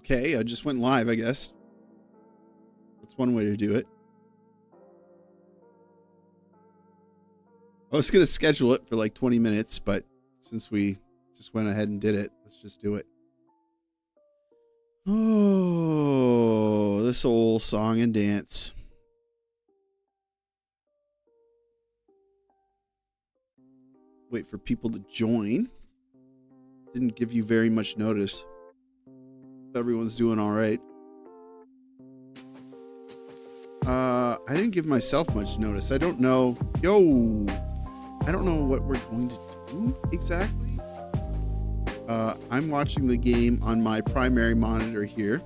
Okay, I just went live, I guess. That's one way to do it. I was going to schedule it for like 20 minutes, but since we just went ahead and did it, let's just do it. Oh, this old song and dance. Wait for people to join. Didn't give you very much notice. Everyone's doing all right. I didn't give myself much notice. I don't know. I don't know what we're going to do exactly. I'm watching the game on my primary monitor here.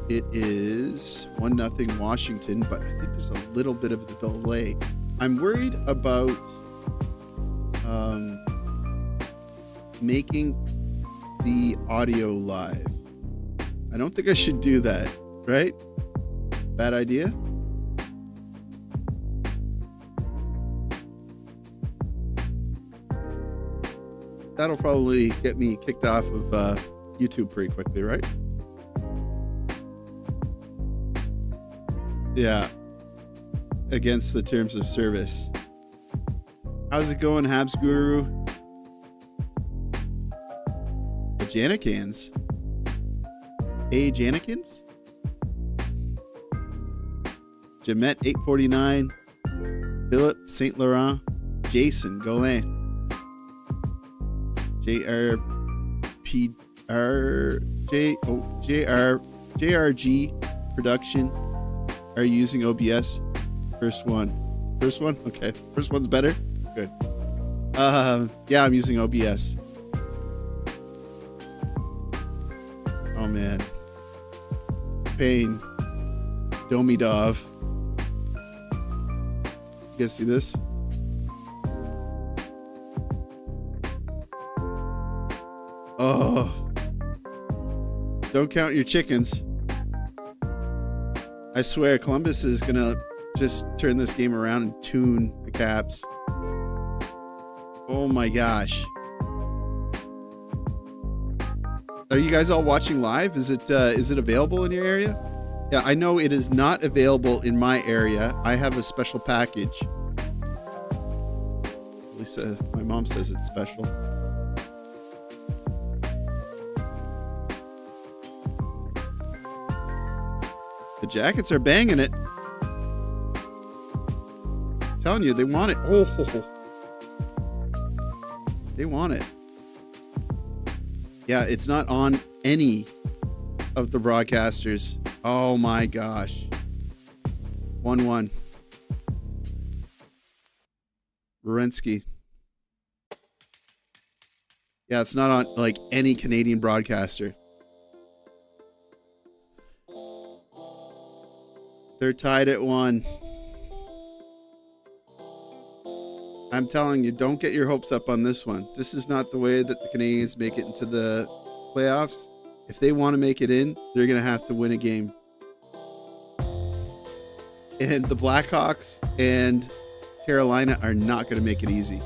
It is 1-0 Washington, but I think there's a little bit of the delay. I'm worried about making the audio live. I don't think I should do that, right? Bad idea? That'll probably get me kicked off of YouTube pretty quickly, right? Yeah. Against the terms of service. How's it going, Habs Guru? The Janikins? Hey, Janikins? Jamet 849, Philip St. Laurent, Jason Goalie, JRG Production. Are you using OBS? First one. Okay. First one's better. Good. Yeah, I'm using OBS. Oh man. Pain. Demidov. You guys see this? Oh. Don't count your chickens. I swear Columbus is going to just turn this game around and tune the Caps. Oh my gosh. Are you guys all watching live? Is it available in your area? Yeah, I know it is not available in my area. I have a special package. At least my mom says it's special. The Jackets are banging it. I'm telling you, they want it. Oh, they want it. Yeah, it's not on any of the broadcasters. Oh my gosh. 1-1. Werenski. Yeah, it's not on like any Canadian broadcaster. They're tied at 1. I'm telling you, don't get your hopes up on this one. This is not the way that the Canadiens make it into the playoffs. If they want to make it in, they're going to have to win a game. And the Blackhawks and Carolina are not going to make it easy.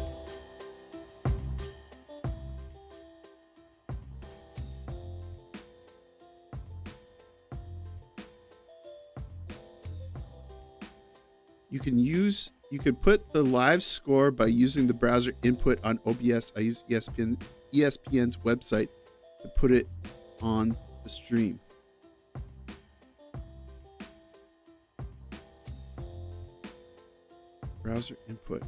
You could put the live score by using the browser input on OBS. I use ESPN's website to put it on the stream. Browser input.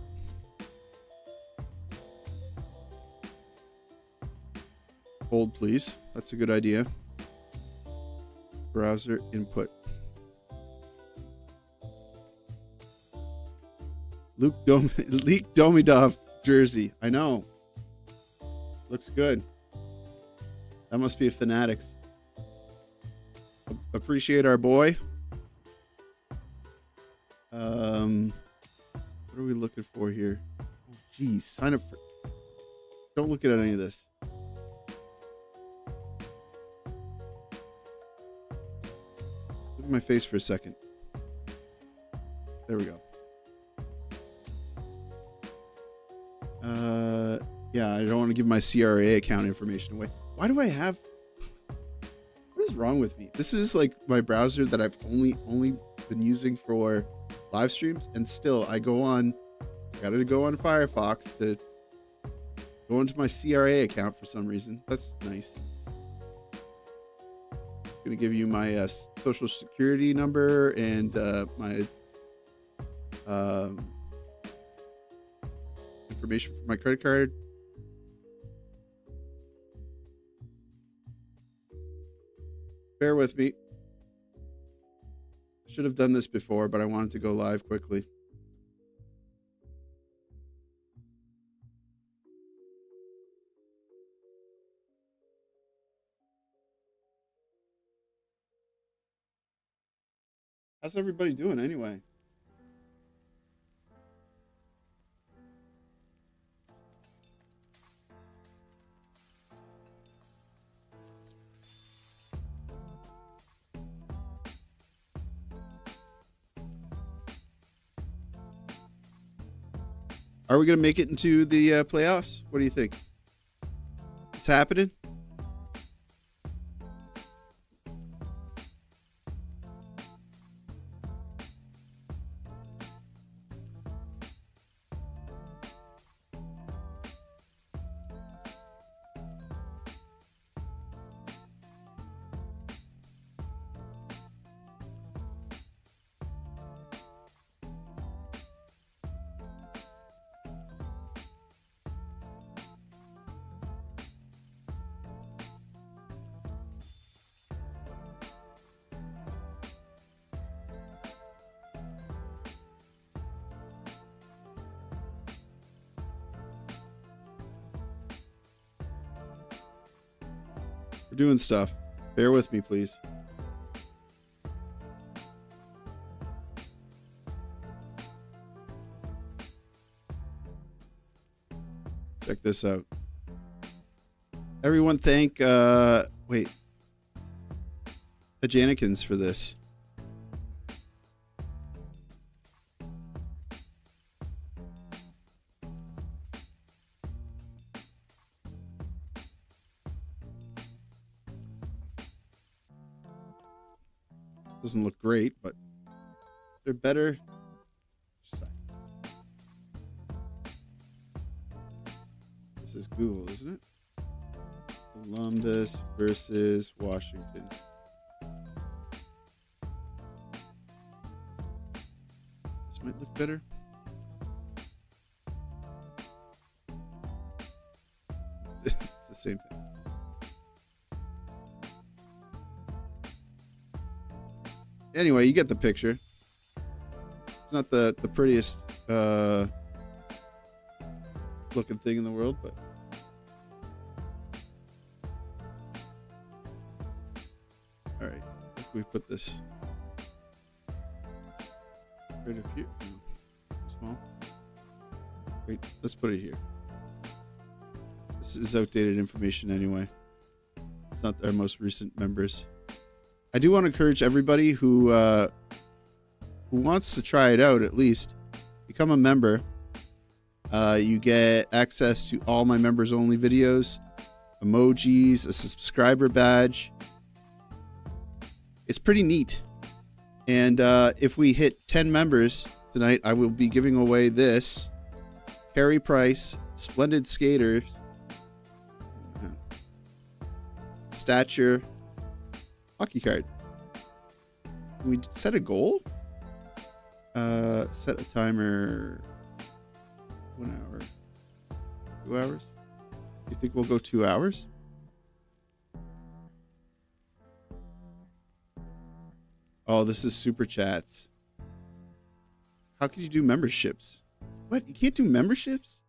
Hold, please. That's a good idea. Browser input. Leak Demidov jersey. I know. Looks good. That must be a Fanatics. Appreciate our boy. What are we looking for here? Oh, geez. Sign up for... Don't look at any of this. Look at my face for a second. There we go. Yeah, I don't want to give my CRA account information away. Why do I have... is wrong with me? This is like my browser that I've only been using for live streams, and still I gotta go on Firefox to go into my CRA account for some reason. That's nice. Gonna give you my social security number and my information for my credit card. Bear with me. I should have done this before, but I wanted to go live quickly. How's everybody doing anyway? Are we going to make it into the playoffs? What do you think? What's happening? We're doing stuff. Bear with me, please. Check this out. Everyone thank the Janikins for this. Doesn't look great, but they're better. This is Google, isn't it? Columbus versus Washington. This might look better. It's the same thing. Anyway, you get the picture. It's not the prettiest looking thing in the world, but all right. If we put this right up here, no, small. Wait, let's put it here. This is outdated information anyway. It's not our most recent members. I do want to encourage everybody who wants to try it out, at least become a member. You get access to all my members only videos, emojis, a subscriber badge. It's pretty neat. And if we hit 10 members tonight, I will be giving away this Carey Price Splendid Skaters Stature hockey card. Can we set a goal? Set a timer. 1 hour. 2 hours? You think we'll go 2 hours? Oh, this is super chats. How can you do memberships? What? You can't do memberships?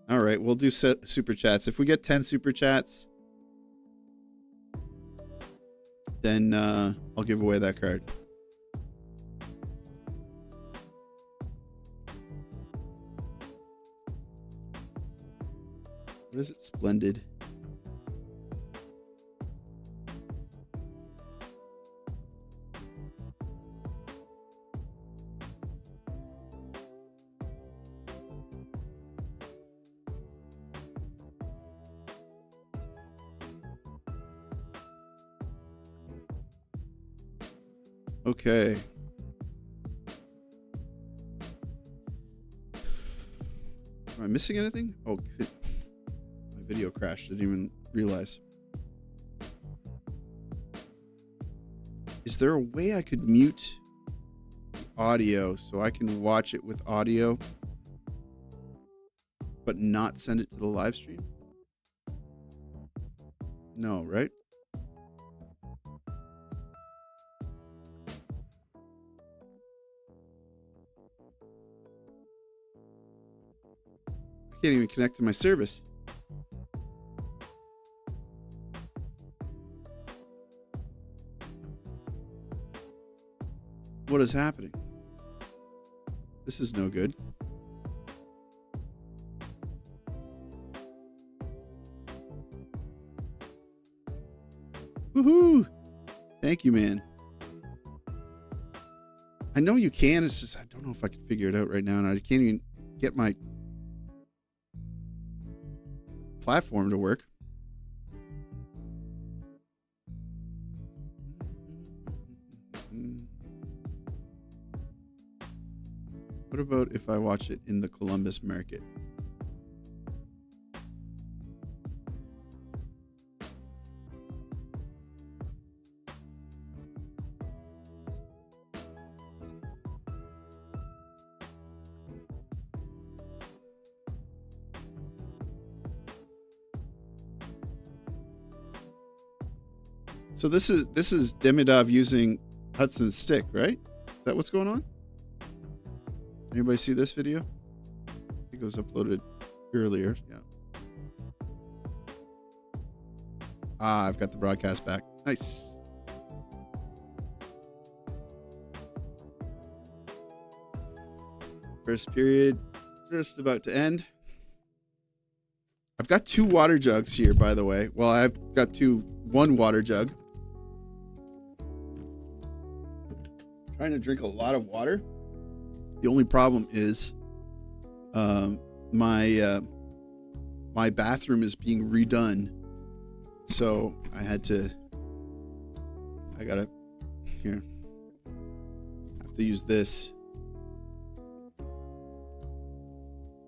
All right, we'll do super chats. If we get 10 super chats, then I'll give away that card. What is it? Splendid. Okay. Am I missing anything? Oh, my video crashed. Didn't even realize. Is there a way I could mute the audio so I can watch it with audio, but not send it to the live stream? No, right? I can't even connect to my service. What is happening? This is no good. Woohoo! Thank you, man. I know you can. It's just I don't know if I can figure it out right now, and I can't even get my platform to work. What about if I watch it in the Columbus market? So this is Demidov using Hudson's stick, right? Is that what's going on? Anybody see this video? I think it was uploaded earlier. Yeah. Ah, I've got the broadcast back. Nice. First period just about to end. I've got 2 water jugs here, by the way. Well, I've got one water jug. Trying to drink a lot of water. The only problem is my bathroom is being redone. So I gotta have to use this.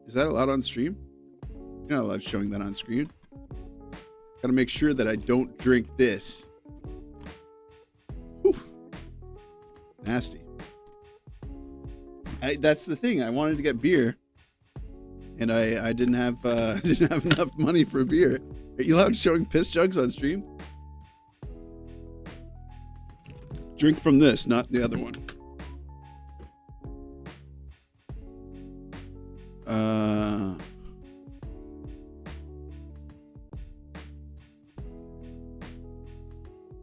Is that allowed on stream? You're not allowed showing that on screen. Gotta make sure that I don't drink this. Whew. Nasty. That's the thing. I wanted to get beer, and I didn't have enough money for beer. Are you allowed showing piss jugs on stream? Drink from this, not the other one.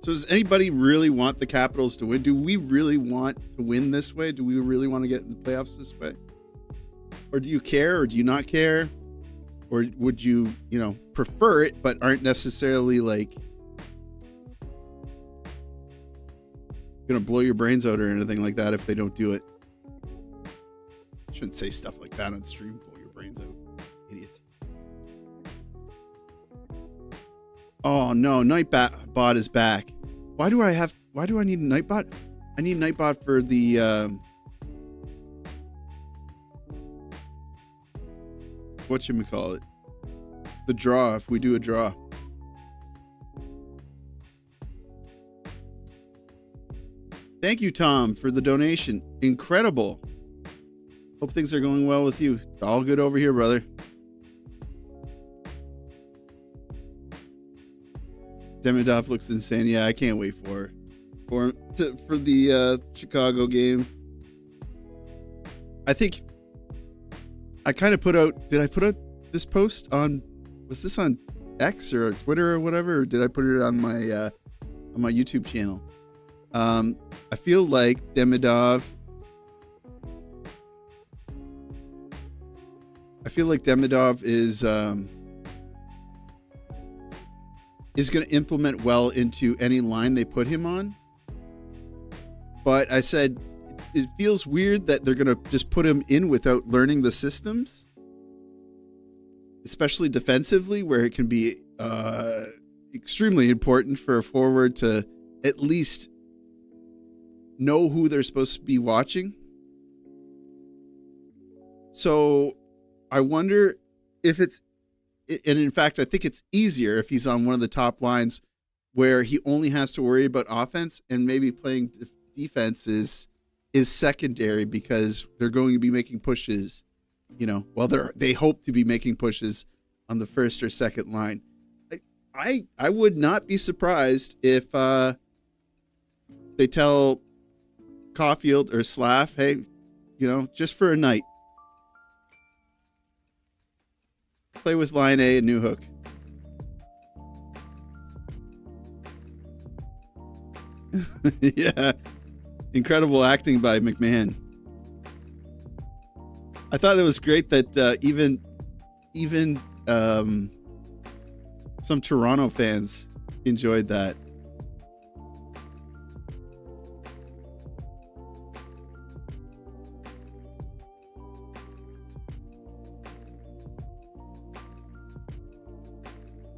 So does anybody really want the Capitals to win? Do we really want to win this way? Do we really want to get in the playoffs this way? Or do you care, or do you not care? Or would you, prefer it, but aren't necessarily like gonna blow your brains out or anything like that if they don't do it? Shouldn't say stuff like that on stream. Blow your brains out, idiot. Oh no, Nightbot is back. Why do I need Nightbot? I need Nightbot for the whatchamacallit? The draw, if we do a draw. Thank you, Tom, for the donation. Incredible. Hope things are going well with you. It's all good over here, brother. Demidov looks insane. Yeah, I can't wait for the Chicago game. I think I kind of did I put out this post on, was this on X or Twitter or whatever, or did I put it on my YouTube channel? I feel like Demidov is going to implement well into any line they put him on. But I said it feels weird that they're going to just put him in without learning the systems, especially defensively, where it can be extremely important for a forward to at least know who they're supposed to be watching. So I wonder if it's, and in fact, I think it's easier if he's on one of the top lines where he only has to worry about offense, and maybe playing defense is secondary because they're going to be making pushes, they hope to be making pushes on the first or second line. I would not be surprised if they tell Caulfield or Slav, hey, just for a night, play with line A and New Hook. Yeah. Incredible acting by McMahon. I thought it was great that even some Toronto fans enjoyed that.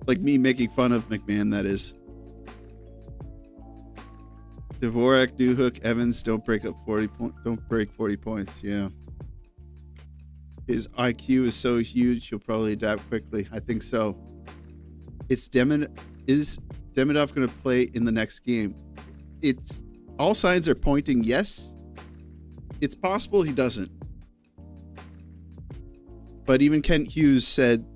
Like me making fun of McMahon, that is. Dvorak, New Hook, Evans don't break 40 points. Yeah. His IQ is so huge, he'll probably adapt quickly. I think so. Is Demidov going to play in the next game? It's all signs are pointing yes. It's possible he doesn't. But even Kent Hughes said,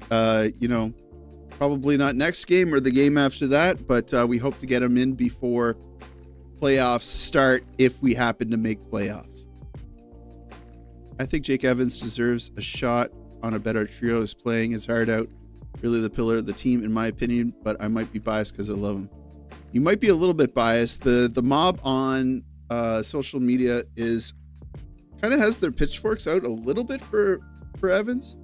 probably not next game or the game after that, but we hope to get him in before playoffs start if we happen to make playoffs. I think Jake Evans deserves a shot on a better trio. Is playing his heart out. Really the pillar of the team, in my opinion, but I might be biased because I love him. You might be a little bit biased. The mob on social media is kind of has their pitchforks out a little bit for Evans.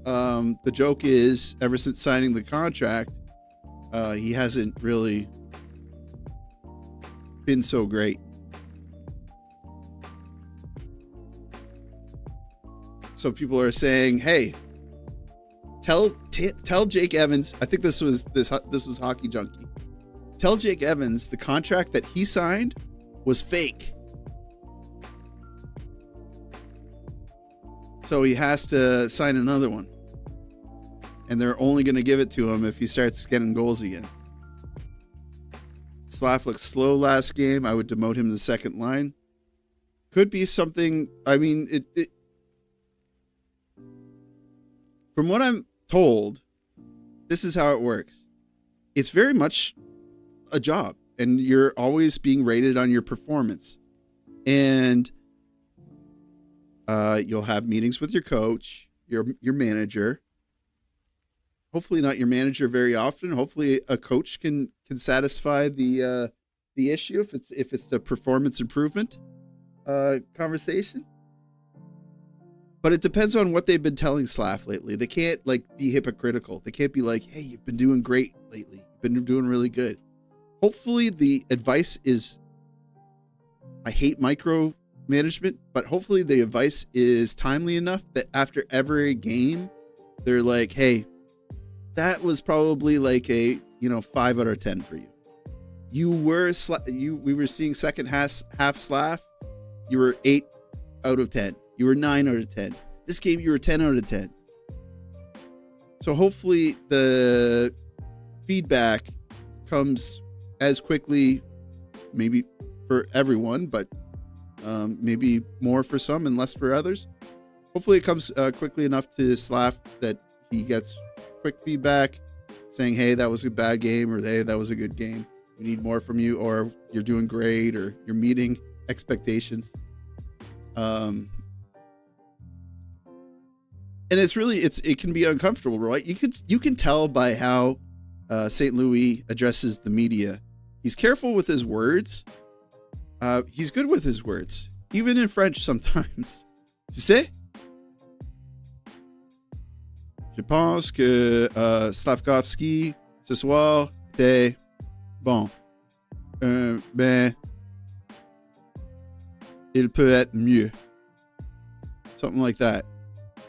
The joke is, ever since signing the contract, he hasn't really been so great. So people are saying, "Hey, tell Jake Evans." I think this was Hockey Junkie. Tell Jake Evans the contract that he signed was fake, so he has to sign another one, and they're only going to give it to him if he starts getting goals again. Slav looked slow last game. I would demote him to the second line. Could be something. I mean, it from what I'm told, this is how it works. It's very much a job, and you're always being rated on your performance. And you'll have meetings with your coach, your manager. Hopefully not your manager very often. Hopefully a coach can satisfy the issue if it's the performance improvement conversation. But it depends on what they've been telling Slav lately. They can't be hypocritical. They can't be like, "Hey, you've been doing great lately. You've been doing really good." Hopefully the advice is, I hate micromanagement, but hopefully the advice is timely enough that after every game, they're like, "Hey, that was probably like a 5 out of 10 for you. We were seeing second half Slav. You were 8 out of 10. You were 9 out of 10. This game you were 10 out of 10." So hopefully the feedback comes as quickly, maybe for everyone, but maybe more for some and less for others. Hopefully it comes quickly enough to Slav that he gets quick feedback saying, "Hey, that was a bad game," or "Hey, that was a good game. We need more from you," or "You're doing great," or "You're meeting expectations." And it can be uncomfortable, right? You can tell by how St. Louis addresses the media. He's careful with his words. He's good with his words, even in French sometimes. Tu sais? Je pense que Slavkovski ce soir était bon. Mais il peut être mieux. Something like that.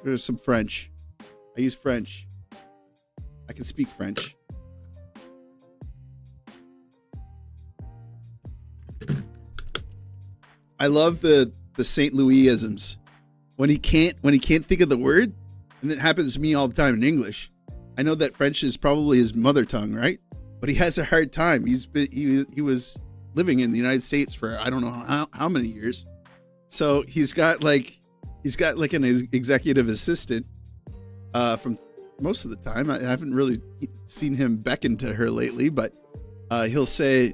There's some French. I use French. I can speak French. I love the St. Louisisms. When he can't think of the word, and it happens to me all the time in English. I know that French is probably his mother tongue, right? But he has a hard time. He was living in the United States for I don't know how many years. So he's got like an executive assistant from most of the time. I haven't really seen him beckon to her lately, but he'll say,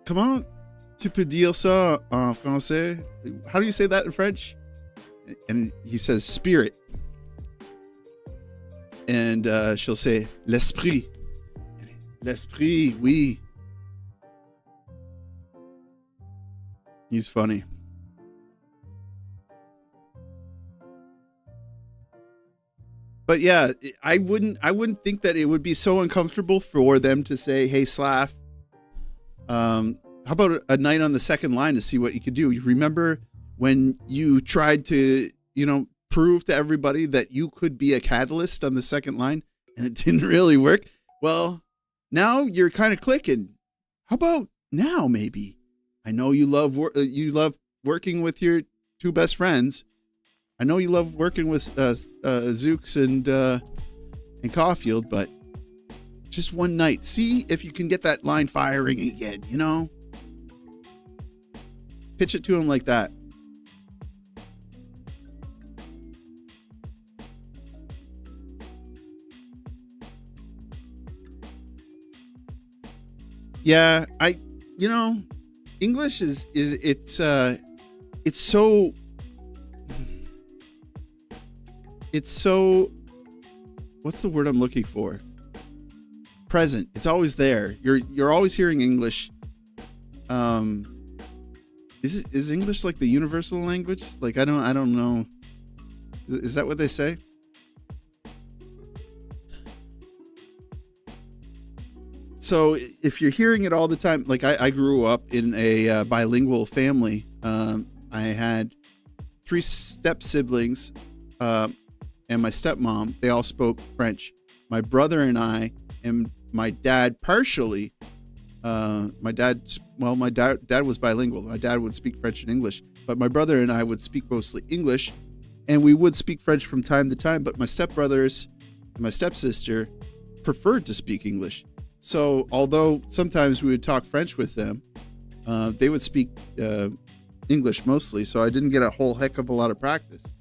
"Comment tu peux dire ça en français?" How do you say that in French? And he says spirit. And she'll say l'esprit. L'esprit, oui. He's funny. But yeah, I wouldn't think that it would be so uncomfortable for them to say, "Hey, Slav, how about a night on the second line to see what you could do? You remember when you tried to, prove to everybody that you could be a catalyst on the second line and it didn't really work? Well, now you're kind of clicking. How about now, maybe? I know you love working with your two best friends. I know you love working with Zooks and Caulfield, but just one night, see if you can get that line firing again. Pitch it to him like that." Yeah, English is it's so what's the word I'm looking for? Present. It's always there. You're always hearing English. Is English like the universal language? Like I don't know. Is that what they say? So if you're hearing it all the time, like I grew up in a bilingual family. I had 3 step siblings, and my stepmom. They all spoke French. My brother and I, and my dad partially. My dad was bilingual. My dad would speak French and English, but my brother and I would speak mostly English, and we would speak French from time to time. But my stepbrothers and my stepsister preferred to speak English. So although sometimes we would talk French with them, they would speak English mostly. So I didn't get a whole heck of a lot of practice.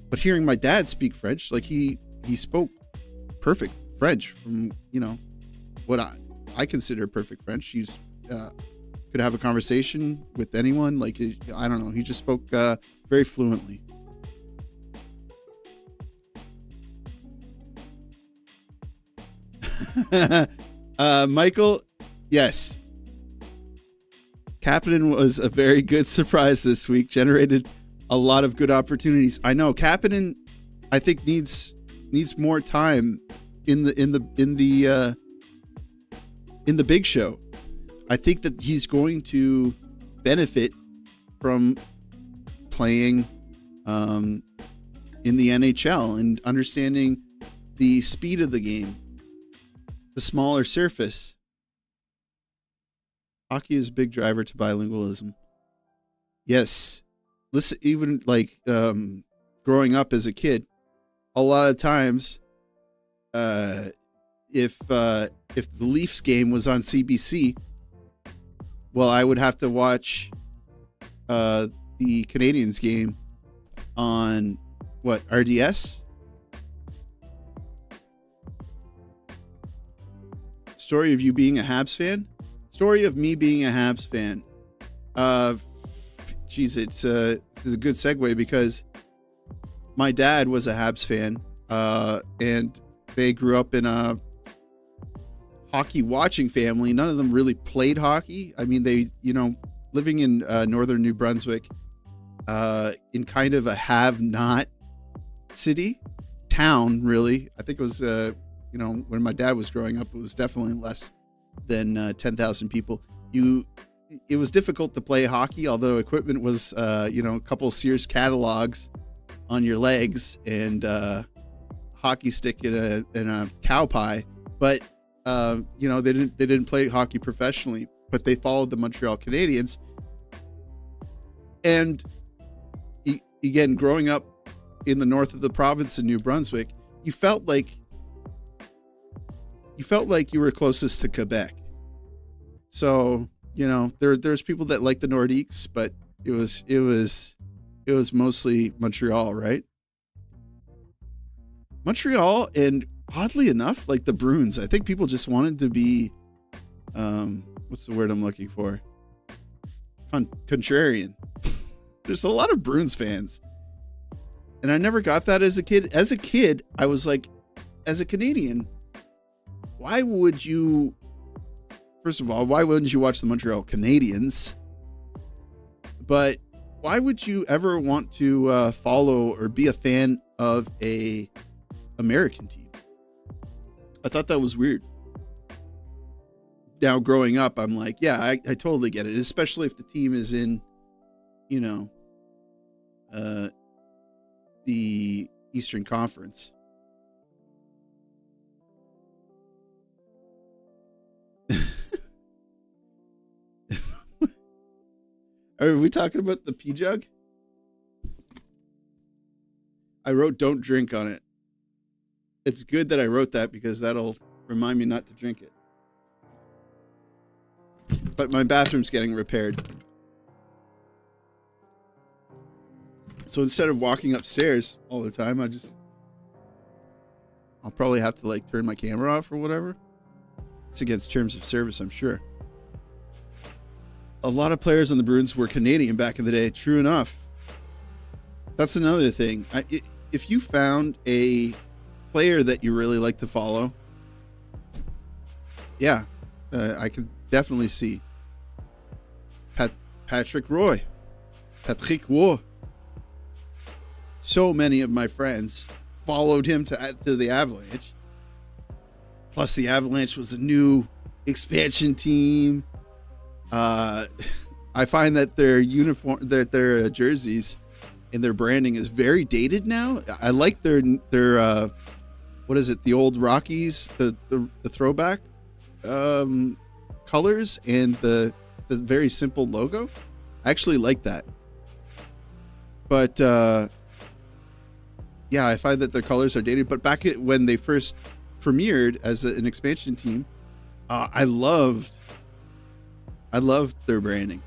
But hearing my dad speak French, like he spoke perfect French from, what I consider perfect French. He's could have a conversation with anyone. Like, I don't know. He just spoke very fluently. Michael, yes. Kapanen was a very good surprise this week. Generated a lot of good opportunities. I know Kapanen, I think needs more time in the big show. I think that he's going to benefit from playing in the NHL and understanding the speed of the game, the smaller surface. Hockey is a big driver to bilingualism. Yes. Listen, even like growing up as a kid, a lot of times if the Leafs game was on CBC, well, I would have to watch the Canadiens game on RDS? Story of you being a Habs fan? Story of me being a Habs fan. Geez, it's a good segue because my dad was a Habs fan, and they grew up in a hockey watching family. None of them really played hockey. I mean, they, living in northern New Brunswick, in kind of a have-not town, really. I think it was, when my dad was growing up, it was definitely less than 10,000 people. It was difficult to play hockey, although equipment was, a couple Sears catalogs on your legs and hockey stick in a cow pie. But they didn't play hockey professionally, but they followed the Montreal Canadiens. And again, growing up in the north of the province in New Brunswick, you felt like you were closest to Quebec. So, you know, there's people that like the Nordiques, but it was mostly Montreal, right? Montreal, and oddly enough, like the Bruins, I think people just wanted to be, what's the word I'm looking for? Contrarian. There's a lot of Bruins fans. And I never got that as a kid. As a kid, I was like, as a Canadian, why would you, first of all, why wouldn't you watch the Montreal Canadiens? But why would you ever want to follow or be a fan of a American team? I thought that was weird. Now, growing up, I'm like, yeah, I totally get it, especially if the team is in, you know, the Eastern Conference. Are we talking about the pee jug? I wrote "don't drink" on it. It's good that I wrote that because that'll remind me not to drink it. But my bathroom's getting repaired. So instead of walking upstairs all the time, I'll probably have to like turn my camera off or whatever. It's against terms of service, I'm sure. A lot of players on the Bruins were Canadian back in the day. True enough. That's another thing. If you found a player that you really like to follow, yeah, I can definitely see Patrick Roy. So many of my friends followed him to the Avalanche. Plus, the Avalanche was a new expansion team. I find that their uniform, their jerseys, and their branding is very dated now. I like their what is it? The old Rockies, the throwback colors and the very simple logo. I actually like that. But yeah, I find that their colors are dated. But back when they first premiered as an expansion team, I loved their branding.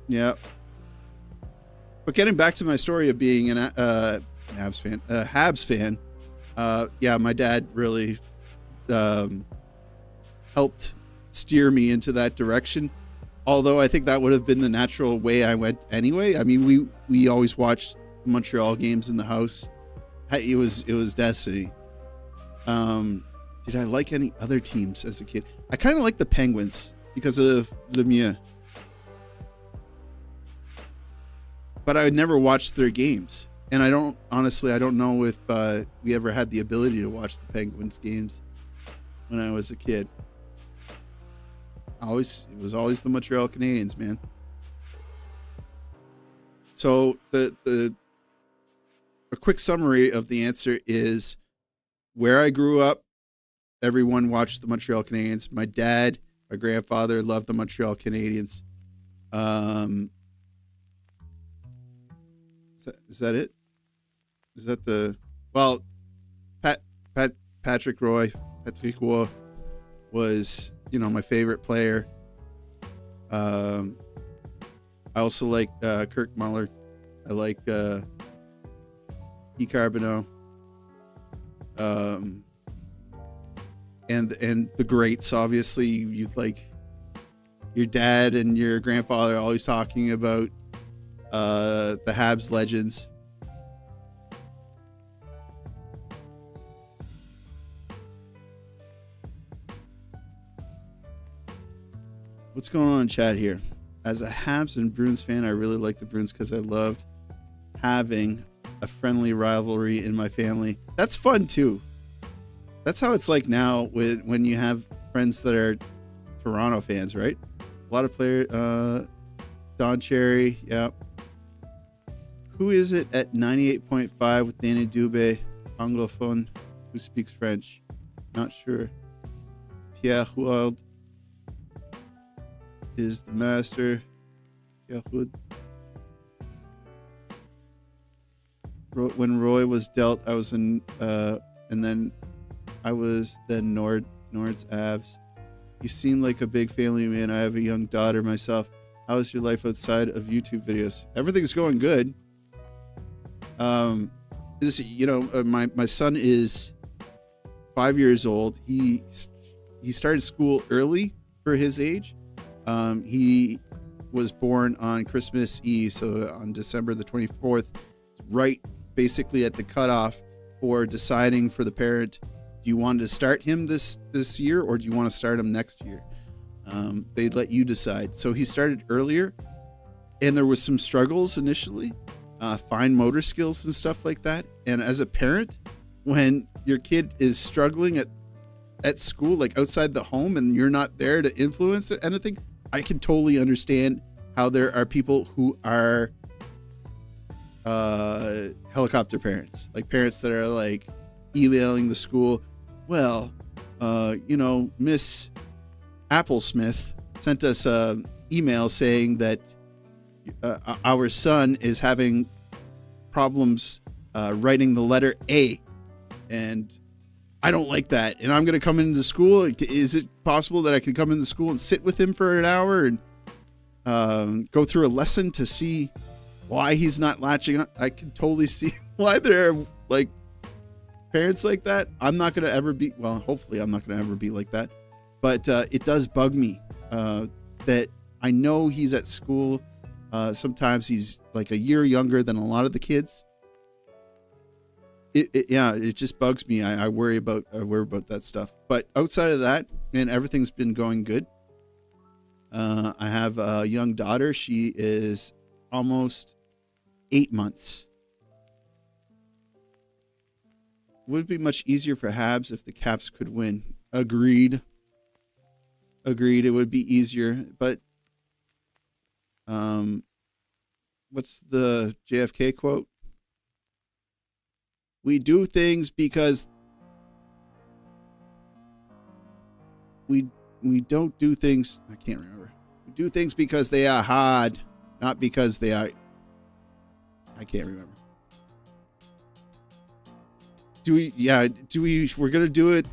Yeah. But getting back to my story of being an Habs fan, yeah, my dad really helped steer me into that direction. Although I think that would have been the natural way I went anyway. I mean, we always watched Montreal games in the house. It was destiny. Did I like any other teams as a kid? I kind of like the Penguins because of Lemieux. But I never watched their games. And I don't know if we ever had the ability to watch the Penguins games when I was a kid. It was always the Montreal Canadiens, man. So a quick summary of the answer is where I grew up, everyone watched the Montreal Canadiens. My dad, my grandfather loved the Montreal Canadiens. Is that it? Is that Patrick Roy was, you know, my favorite player. I also like Kirk Muller. I like E. Carbonneau. And the greats, obviously. You'd like your dad and your grandfather always talking about the Habs legends. What's going on in chat here? As a Habs and Bruins fan, I really like the Bruins because I loved having a friendly rivalry in my family. That's fun too. That's how it's like now when you have friends that are Toronto fans, right? A lot of players. Don Cherry, yeah. Who is it at 98.5 with Danny Dubé, Anglophone, who speaks French? Not sure. Pierre Huard. is the master. When Roy was dealt, I was in, and then I was then Nord's Avs. You seem like a big family man. I have a young daughter myself. How is your life outside of YouTube videos? Everything's going good. My son is 5 years old. He started school early for his age. He was born on Christmas Eve, so on December the 24th, right basically at the cutoff for deciding for the parent, do you want to start him this year or do you want to start him next year? They let you decide. So he started earlier, and there was some struggles initially, fine motor skills and stuff like that. And as a parent, when your kid is struggling at school, like outside the home, and you're not there to influence anything, I can totally understand how there are people who are helicopter parents, like parents that are like emailing the school. Well, Miss Applesmith sent us an email saying that our son is having problems writing the letter A, and I don't like that, and I'm going to come into school. Is it possible that I can come into school and sit with him for an hour and go through a lesson to see why he's not latching on? I can totally see why there are like parents like that. I'm not going to ever be, well, hopefully I'm not going to ever be like that, but it does bug me that I know he's at school. Sometimes he's like a year younger than a lot of the kids. It just bugs me. I worry about that stuff. But outside of that, man, everything's been going good. I have a young daughter. She is almost 8 months. Would be much easier for Habs if the Caps could win. Agreed. It would be easier, but what's the JFK quote? We do things because we don't do things. I can't remember. We do things because they are hard, not because they are. I can't remember. We're going to do it.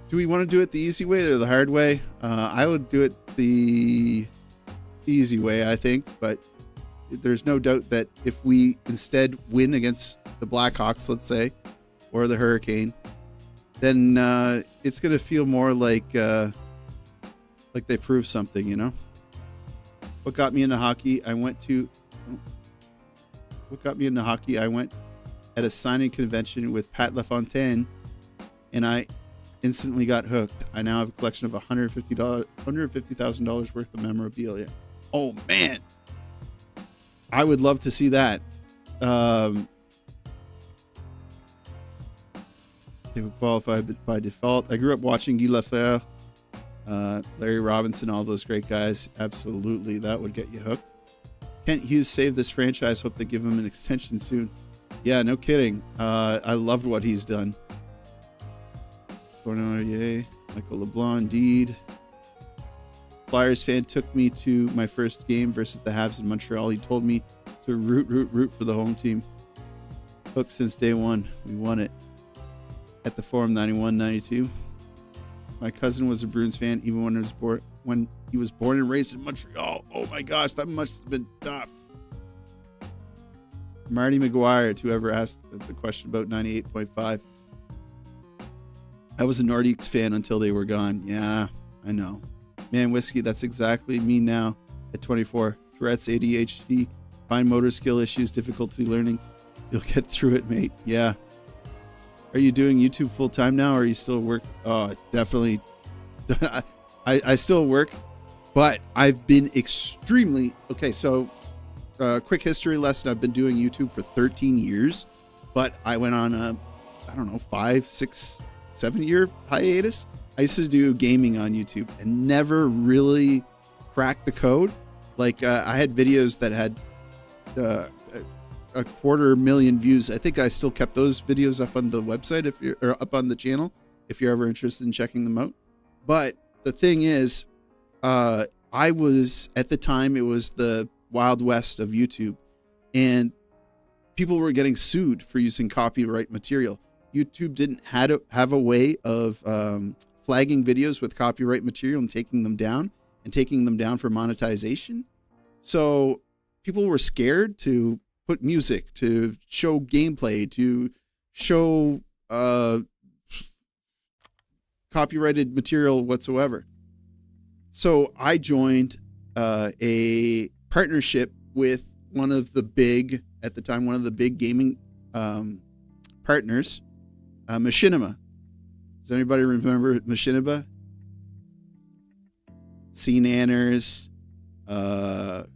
Do we want to do it the easy way or the hard way? I would do it the easy way, I think, but there's no doubt that if we instead win against the Blackhawks, let's say, or the Hurricane, then it's going to feel more like they proved something, you know? What got me into hockey? I went at a signing convention with Pat LaFontaine, and I instantly got hooked. I now have a collection of $150,000 worth of memorabilia. Oh man, I would love to see that. They would qualify by default. I grew up watching Guy Lafleur, Larry Robinson, all those great guys. Absolutely, that would get you hooked. Kent Hughes saved this franchise. Hope they give him an extension soon. Yeah, no kidding. I loved what he's done. Michael LeBlanc, indeed. Flyers fan took me to my first game versus the Habs in Montreal. He told me to root for the home team. Hooked since day one. We won it at the Forum 91-92. My cousin was a Bruins fan even when he was born and raised in Montreal. Oh my gosh, that must have been tough. Marty McGuire, to whoever asked the question about 98.5. I was a Nordiques fan until they were gone. Yeah, I know. Man, Whiskey, that's exactly me now at 24. Tourette's, ADHD, fine motor skill issues, difficulty learning. You'll get through it, mate. Yeah. Are you doing YouTube full time now, or are you still work? Oh, definitely. I still work, but I've been extremely... Okay, so quick history lesson. I've been doing YouTube for 13 years, but I went on a, 5, 6, 7 year hiatus. I used to do gaming on YouTube and never really cracked the code. Like I had videos that had a 250,000 views. I think I still kept those videos up on the website or up on the channel if you're ever interested in checking them out. But the thing is, I was, at the time, it was the Wild West of YouTube, and people were getting sued for using copyright material. YouTube didn't have a way of flagging videos with copyright material and taking them down for monetization. So people were scared to put music, to show gameplay, to show copyrighted material whatsoever. So I joined a partnership with one of the big gaming partners, Machinima. Does anybody remember Machinima? C Nanners, the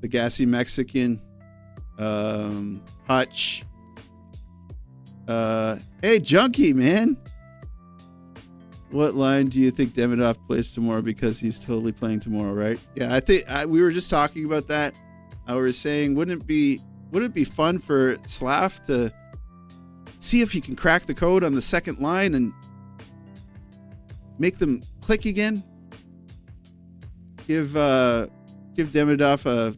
Gassy Mexican, Hutch. Hey, Junkie, man. What line do you think Demidov plays tomorrow? Because he's totally playing tomorrow, right? Yeah, I think we were just talking about that. I was saying, wouldn't it be fun for Slav to see if he can crack the code on the second line and make them click again? Give Demidov a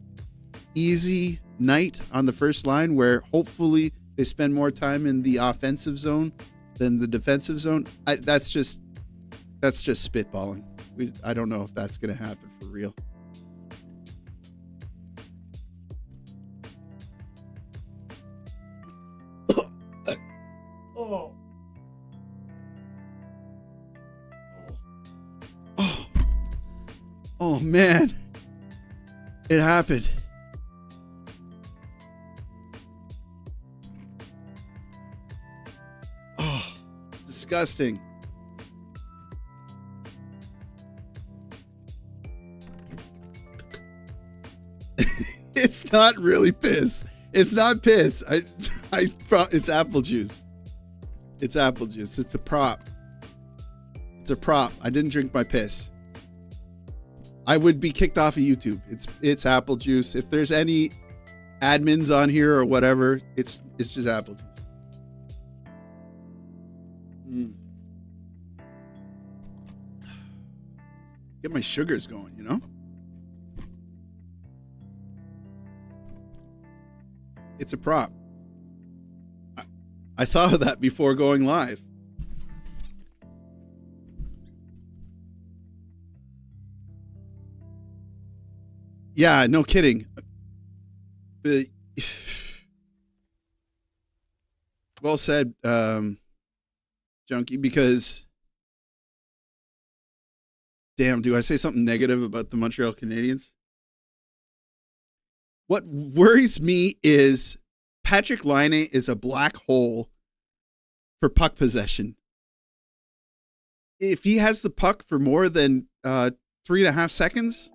easy night on the first line where hopefully they spend more time in the offensive zone than the defensive zone. That's just spitballing. I don't know if that's going to happen for real. Oh man, it happened. Oh, it's disgusting. It's not really piss. It's not piss. It's apple juice. It's apple juice. It's a prop. It's a prop. I didn't drink my piss. I would be kicked off of YouTube. It's apple juice. If there's any admins on here or whatever, it's just apple juice. Get my sugars going, you know? It's a prop. I thought of that before going live. Yeah, no kidding. Well said, Junkie, because damn, do I say something negative about the Montreal Canadiens? What worries me is Patrick Laine is a black hole for puck possession. If he has the puck for more than 3.5 seconds,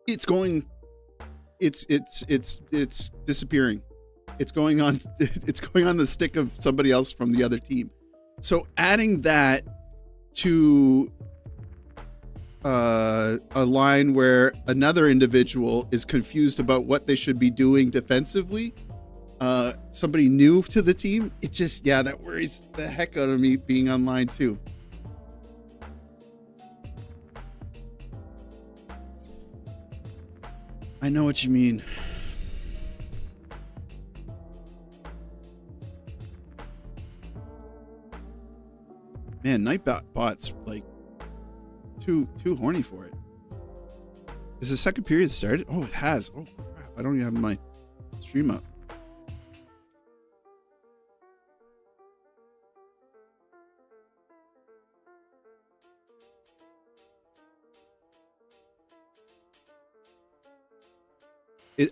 it's disappearing. It's going on the stick of somebody else from the other team. So adding that to a line where another individual is confused about what they should be doing defensively, somebody new to the team, it just, that worries the heck out of me being on line too. I know what you mean. Man, Nightbot's like too horny for it. Is the second period started? Oh, it has. Oh crap! I don't even have my stream up.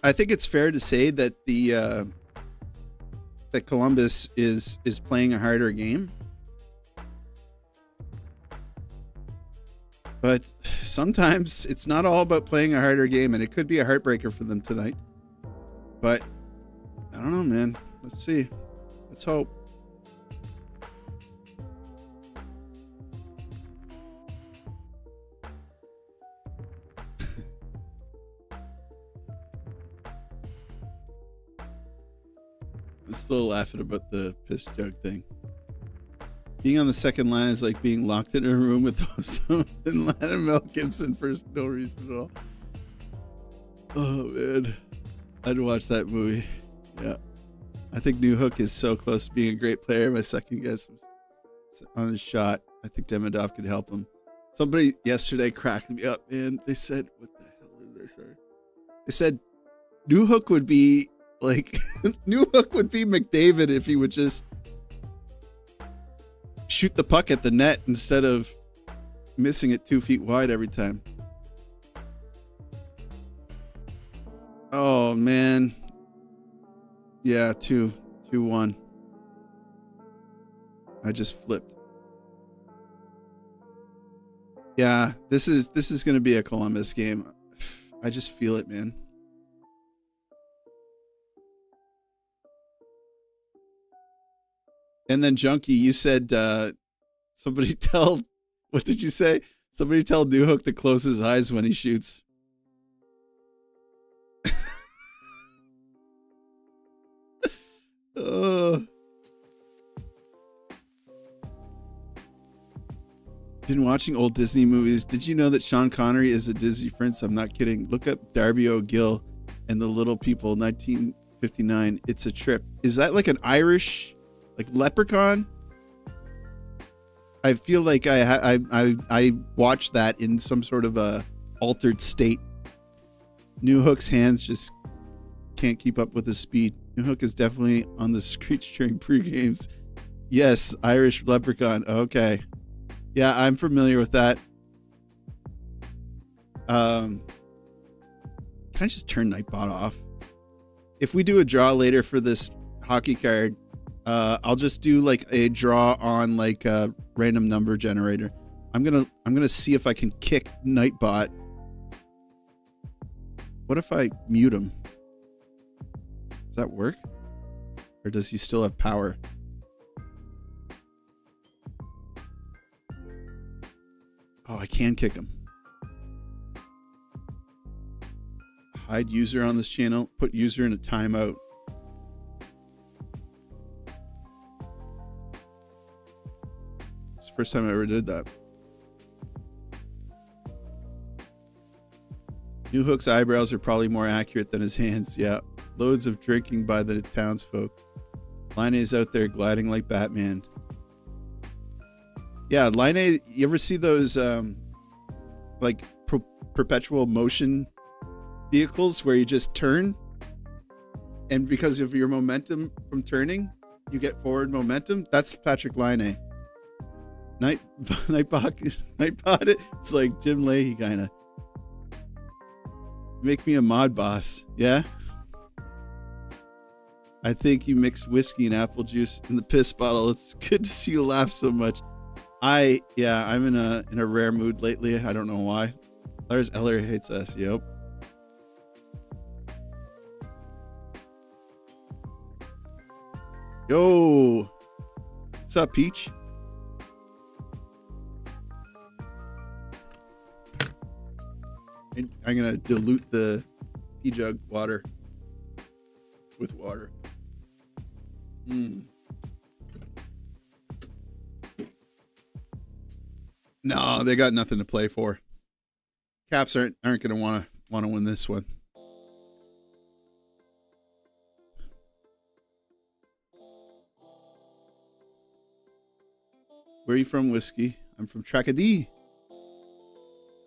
I think it's fair to say that that Columbus is playing a harder game. But sometimes it's not all about playing a harder game, and it could be a heartbreaker for them tonight. But I don't know, man. Let's see. Let's hope. I'm still laughing about the piss jug thing. Being on the second line is like being locked in a room with Osama bin Laden and Mel Gibson for no reason at all. Oh, man. I'd watch that movie. Yeah. I think New Hook is so close to being a great player. My second guess was on his shot. I think Demidov could help him. Somebody yesterday cracked me up, man. They said, what the hell did they say? They said New Hook would be like, New Hook would be McDavid if he would just shoot the puck at the net instead of missing it 2 feet wide every time. Oh, man. Yeah, 2-1. I just flipped. Yeah, this is going to be a Columbus game. I just feel it, man. And then Junkie, you said somebody tell, what did you say? Somebody tell New Hook to close his eyes when he shoots. Been watching old Disney movies. Did you know that Sean Connery is a Disney prince? I'm not kidding. Look up Darby O'Gill and the Little People, 1959. It's a trip. Is that like an Irish, like leprechaun? I feel like I watched that in some sort of a altered state. New Hook's hands just can't keep up with his speed. New Hook is definitely on the screech during pre-games. Yes, Irish leprechaun. Okay. Yeah, I'm familiar with that. Can I just turn Nightbot off? If we do a draw later for this hockey card, I'll just do like a draw on like a random number generator. I'm gonna see if I can kick Nightbot. What if I mute him? Does that work? Or does he still have power? Oh, I can kick him. Hide user on this channel. Put user in a timeout. It's the first time I ever did that. New Hook's eyebrows are probably more accurate than his hands. Yeah. Loads of drinking by the townsfolk. Line is out there gliding like Batman. Yeah, Line A, you ever see those like perpetual motion vehicles where you just turn, and because of your momentum from turning, you get forward momentum? That's Patrick Line. Nightbot, it's like Jim Leahy kind of. Make me a mod boss, yeah? I think you mixed whiskey and apple juice in the piss bottle. It's good to see you laugh so much. I'm in a rare mood lately. I don't know why. Lars Eller hates us. Yep. Yo, what's up, Peach? I'm gonna dilute the pea jug water with water. No, they got nothing to play for. Caps aren't gonna want to win this one. Where are you from, Whiskey? I'm from Tracadie.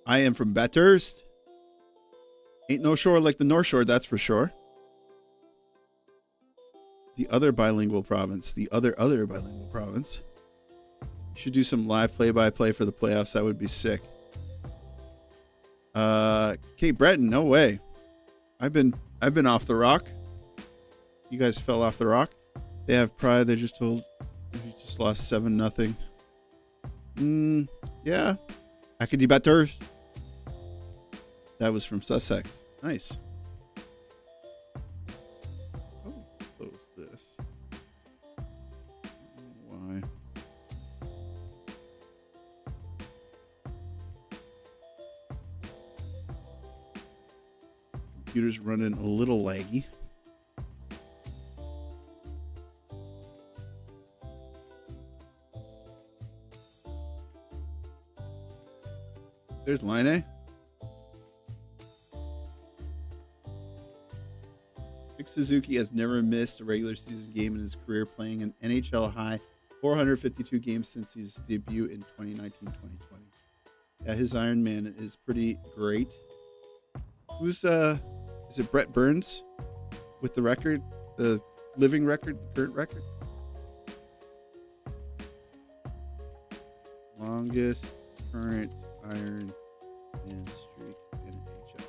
I am from Bathurst. Ain't no shore like the North Shore, that's for sure. The other bilingual province. The other bilingual province. You should do some live play-by-play for the playoffs. That would be sick. Cape Breton, no way. I've been off the rock. You guys fell off the rock. They have pride. They just told you just lost 7-0. Yeah. Acadie Batters. That was from Sussex. Nice. Oh, close this. Why? Computer's running a little laggy. There's Line. Nick Suzuki has never missed a regular season game in his career, playing an NHL high 452 games since his debut in 2019-2020. Yeah, his Iron Man is pretty great. Who's is it Brett Burns with the record, the living record, the current record? Longest current Iron Man streak in NHL.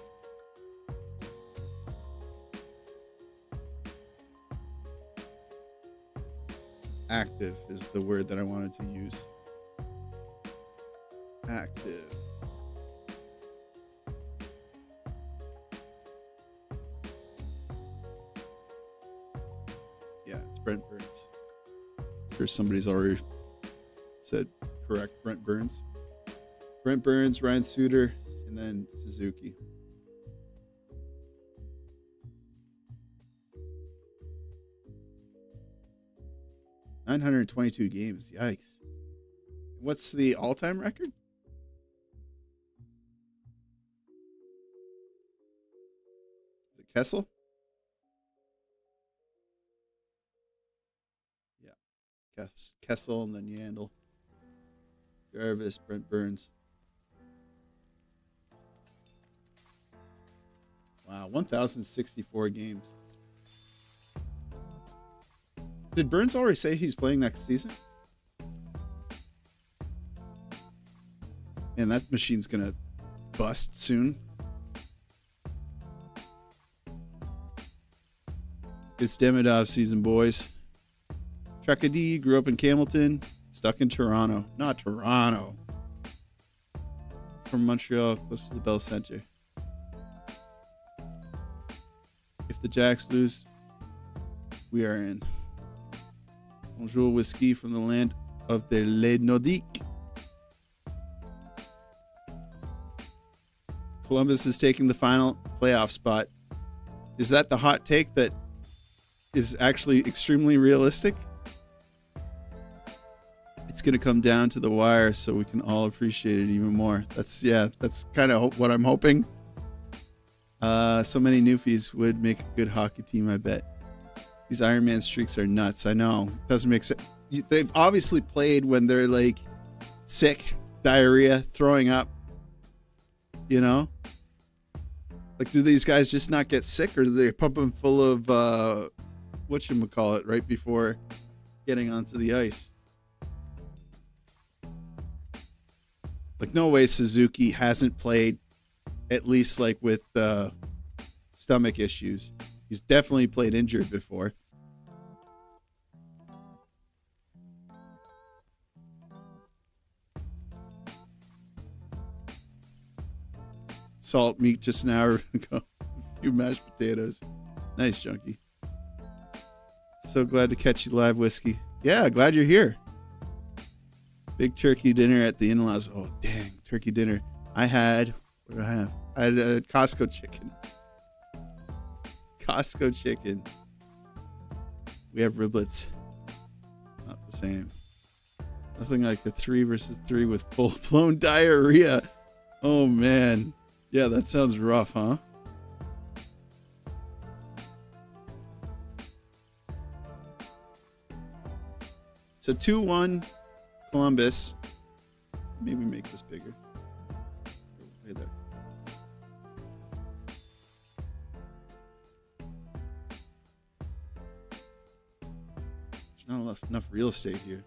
Active is the word that I wanted to use. Active. Yeah, it's Brent Burns. I'm sure somebody's already said correct. Brent Burns. Brent Burns, Ryan Suter, and then Suzuki. $922 games. Yikes. What's the all-time record? Is it Kessel? Yeah. Kessel and then Yandel. Jarvis, Brent Burns. Wow, 1,064 games. Did Burns already say he's playing next season? And that machine's gonna bust soon. It's Demidov season, boys. Trucka D grew up in Campbellton, stuck in Toronto. Not Toronto. From Montreal, close to the Bell Center. If the Jacks lose, we are in. Bonjour whiskey from the land of the Les Nordiques. Columbus is taking the final playoff spot. Is that the hot take that is actually extremely realistic? It's going to come down to the wire so we can all appreciate it even more. That's kind of what I'm hoping. So many newfies would make a good hockey team, I bet. These Iron Man streaks are nuts. I know. It doesn't make sense. They've obviously played when they're like sick, diarrhea, throwing up. You know? Like, do these guys just not get sick, or do they pump them full of whatchamacallit right before getting onto the ice? Like, no way Suzuki hasn't played, at least like with stomach issues. He's definitely played injured before. Salt meat just an hour ago. A few mashed potatoes. Nice, Junkie. So glad to catch you live, Whiskey. Yeah, glad you're here. Big turkey dinner at the in-laws. Oh, dang. Turkey dinner. What did I have? I had a Costco chicken. Costco chicken. We have riblets. Not the same. Nothing like the 3 versus 3 with full-blown diarrhea. Oh, man. Yeah, that sounds rough, huh? So 2-1 Columbus. Maybe make this bigger. Right there. There's not enough real estate here.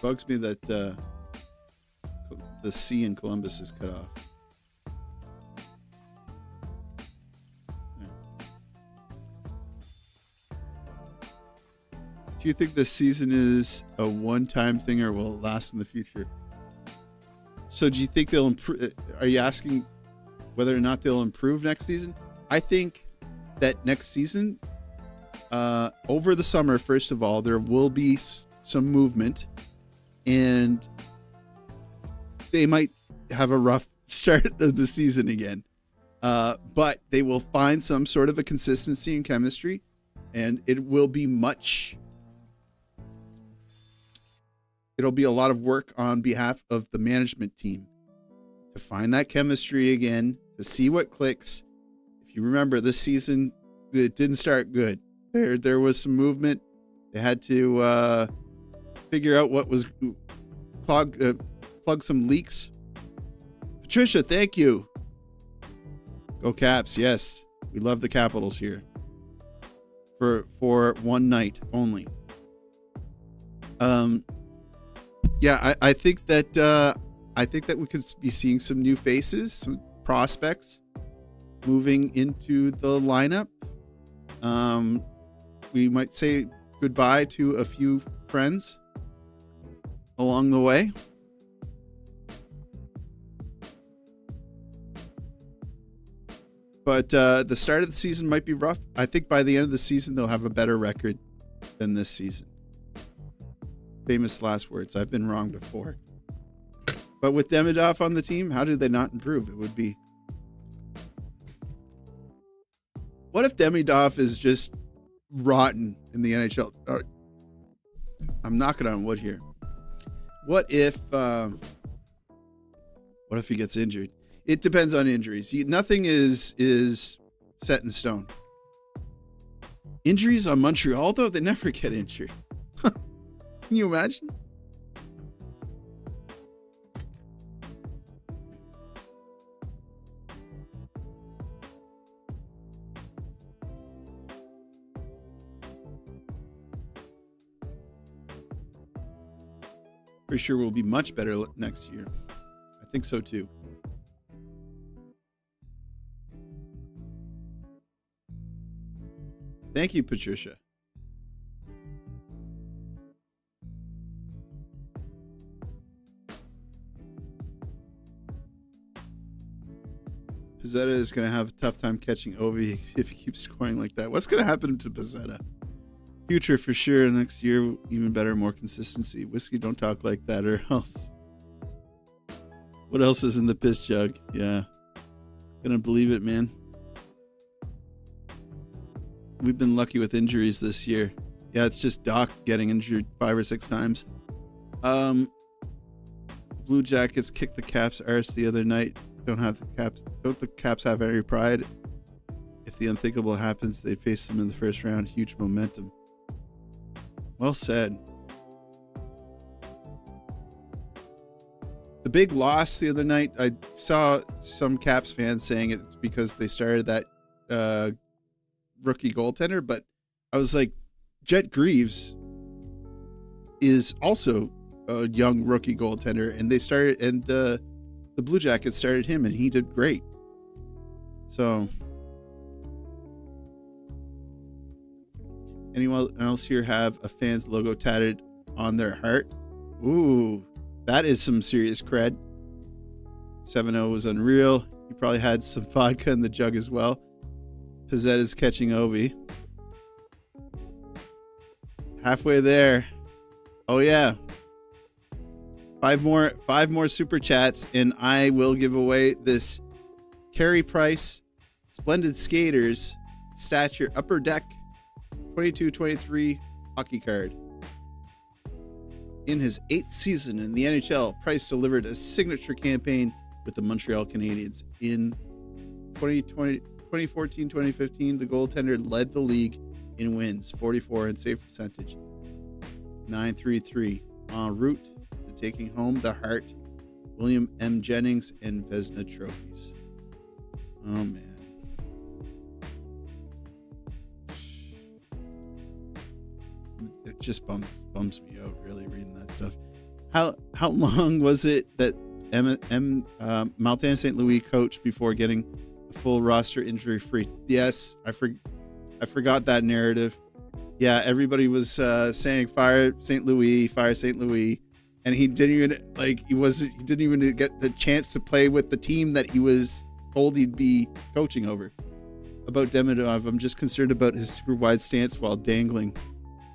Bugs me that the C in Columbus is cut off. Do you think this season is a one-time thing, or will it last in the future? So do you think they'll improve? Are you asking whether or not they'll improve next season? I think that next season, over the summer, first of all, there will be some movement, and they might have a rough start of the season again. But they will find some sort of a consistency in chemistry, and it will be much it'll be a lot of work on behalf of the management team to find that chemistry again, to see what clicks. If you remember, this season, it didn't start good. There was some movement. They had to figure out what was plug some leaks. Patricia, thank you. Go Caps, yes. We love the Capitals here. For one night only. Yeah, I think that we could be seeing some new faces, some prospects moving into the lineup. We might say goodbye to a few friends along the way. But the start of the season might be rough. I think by the end of the season, they'll have a better record than this season. Famous last words. I've been wrong before. But with Demidov on the team, how do they not improve? It would be... What if Demidov is just rotten in the NHL? I'm knocking on wood here. What if he gets injured? It depends on injuries. Nothing is set in stone. Injuries on Montreal, though, they never get injured. Can you imagine? Pretty sure we'll be much better next year. I think so too. Thank you, Patricia. Pizzetta is going to have a tough time catching Ovi if he keeps scoring like that. What's going to happen to Pizzetta? Future for sure. Next year, even better, more consistency. Whiskey, don't talk like that or else. What else is in the piss jug? Yeah. Gonna believe it, man. We've been lucky with injuries this year. Yeah, it's just Doc getting injured 5 or 6 times. Blue Jackets kicked the Caps arse the other night. Don't the Caps have any pride? If the unthinkable happens, they'd face them in the first round. Huge momentum. Well said. The big loss the other night, I saw some Caps fans saying it's because they started that rookie goaltender, but I was like, Jet Greaves is also a young rookie goaltender, and the Blue Jackets started him, and he did great. So, anyone else here have a fan's logo tatted on their heart? Ooh, that is some serious cred. 7-0 was unreal. He probably had some vodka in the jug as well. Pizzetta's catching Ovi. Halfway there. Oh yeah. 5 more super chats, and I will give away this Carey Price Splendid Skaters Stature Upper Deck 22-23 hockey card. In his 8th season in the NHL, Price delivered a signature campaign with the Montreal Canadiens. In 2014-2015, the goaltender led the league in wins, 44 and save percentage, 933, en route to taking home the Hart, William M. Jennings, and Vezina trophies. Oh man. It just bums me out, really, reading that stuff. How long was it that Martin St. Louis coached before getting the full roster injury free? Yes, I forgot that narrative. Yeah, everybody was saying fire St. Louis, and he didn't even get the chance to play with the team that he was told he'd be coaching over. About Demidov, I'm just concerned about his super wide stance while dangling.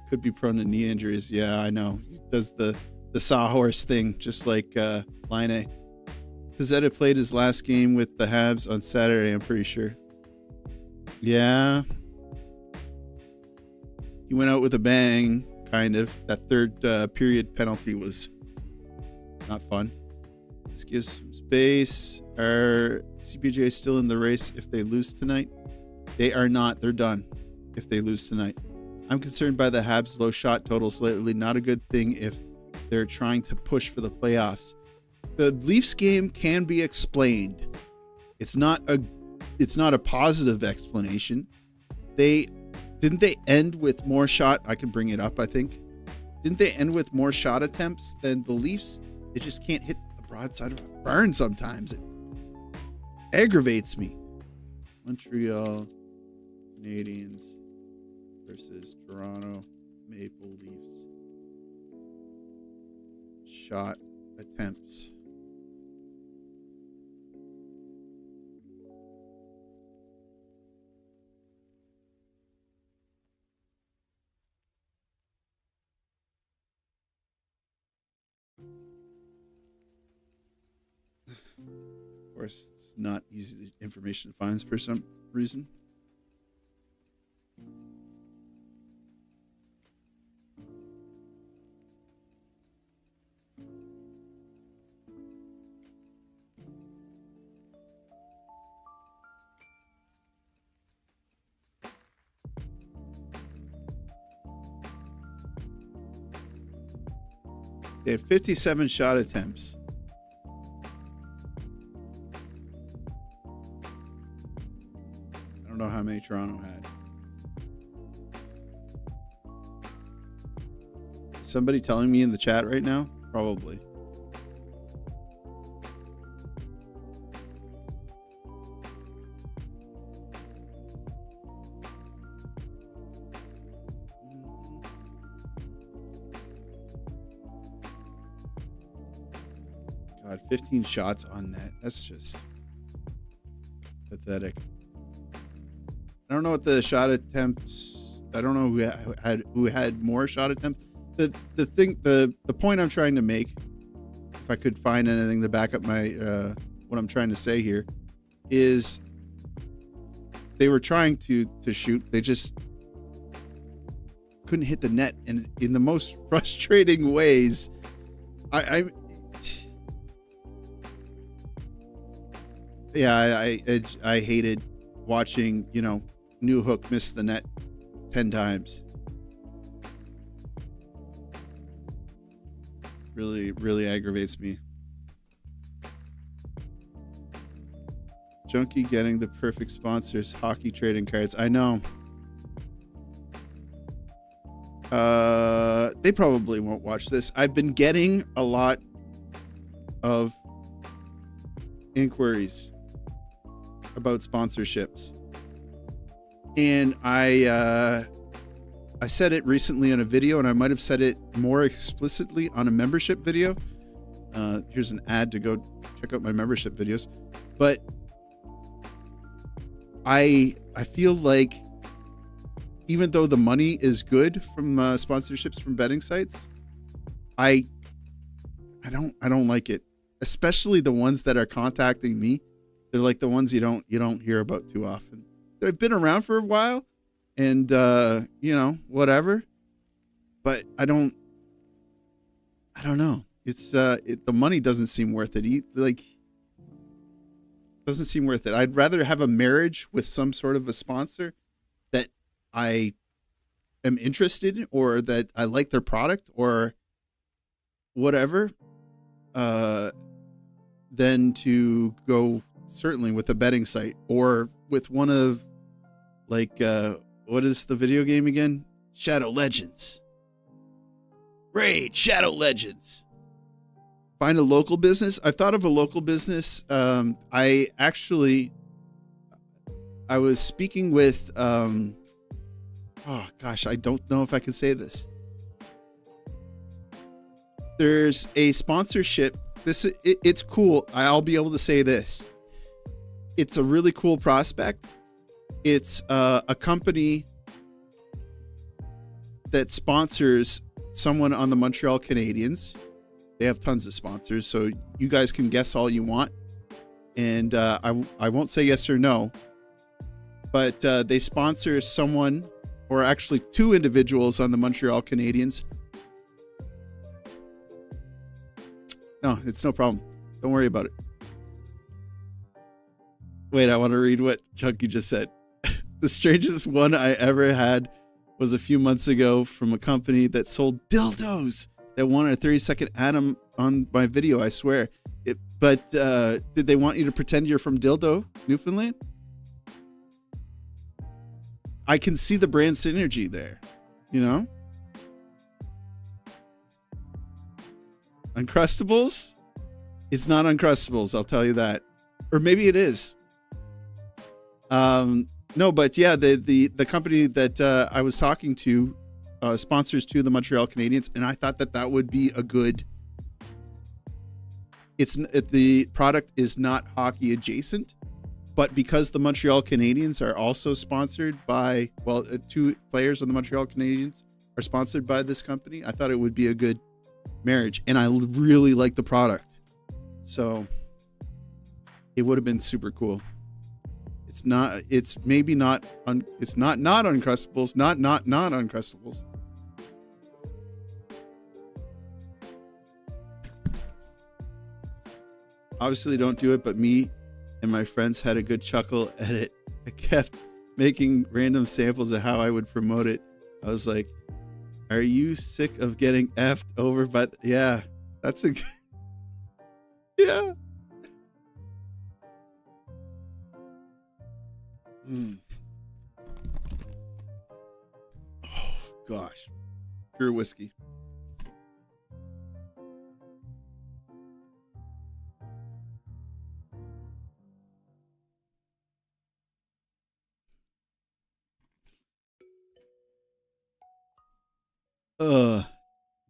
Could be prone to knee injuries. Yeah, I know. He does the sawhorse thing, just like Line. Pizzetta played his last game with the Habs on Saturday, I'm pretty sure. Yeah. He went out with a bang, kind of. That third period penalty was not fun. Let's give some space. Are CPJ still in the race if they lose tonight? They are not. They're done if they lose tonight. I'm concerned by the Habs' low shot totals lately. Not a good thing if they're trying to push for the playoffs. The Leafs game can be explained. It's not a positive explanation. Didn't they end with more shot? I can bring it up, I think. Didn't they end with more shot attempts than the Leafs? It just can't hit the broadside of a barn sometimes. It aggravates me. Montreal Canadiens versus Toronto Maple Leafs. Shot attempts. Of course, it's not easy information to find for some reason. They had 57 shot attempts. I don't know how many Toronto had. Somebody telling me in the chat right now? Probably. God, 15 shots on net. That's just pathetic. I don't know what the shot attempts. I don't know who had more shot attempts. The point I'm trying to make, if I could find anything to back up my what I'm trying to say here, is they were trying to shoot. They just couldn't hit the net, and in the most frustrating ways. I hated watching, New Hook miss the net 10 times. Really, really aggravates me. Junkie getting the perfect sponsors, hockey trading cards. I know. They probably won't watch this. I've been getting a lot of inquiries about sponsorships. And I said it recently in a video, and I might have said it more explicitly on a membership video. Here's an ad to go check out my membership videos. But I feel like even though the money is good from sponsorships from betting sites, I don't like it. Especially the ones that are contacting me. They're like the ones you don't hear about too often. They've been around for a while, and whatever. But I don't know. It's the money doesn't seem worth it. Doesn't seem worth it. I'd rather have a marriage with some sort of a sponsor that I am interested in, or that I like their product or whatever, than to go certainly with a betting site or with one of what is the video game again? Shadow Legends. Raid Shadow Legends. Find a local business. I thought of a local business. I was speaking with, I don't know if I can say this. There's a sponsorship. It's cool. I'll be able to say this. It's a really cool prospect. It's a company that sponsors someone on the Montreal Canadiens. They have tons of sponsors, so you guys can guess all you want. And I won't say yes or no, but they sponsor someone or actually 2 individuals on the Montreal Canadiens. No, it's no problem. Don't worry about it. Wait, I want to read what Chunky just said. The strangest one I ever had was a few months ago from a company that sold dildos that won a 30-second ad on my video, I swear. But did they want you to pretend you're from Dildo, Newfoundland? I can see the brand synergy there, you know? Uncrustables? It's not Uncrustables, I'll tell you that. Or maybe it is. No, but yeah, the company that I was talking to sponsors to the Montreal Canadiens, and I thought that would be a good. The product is not hockey adjacent, but because the Montreal Canadiens are also sponsored by 2 players on the Montreal Canadiens are sponsored by this company, I thought it would be a good marriage, and I really like the product, so it would have been super cool. It's not Uncrustables, not Uncrustables. Obviously don't do it, but me and my friends had a good chuckle at it. I kept making random samples of how I would promote it. I was like, are you sick of getting effed over? But yeah, that's a yeah. Oh gosh, pure whiskey.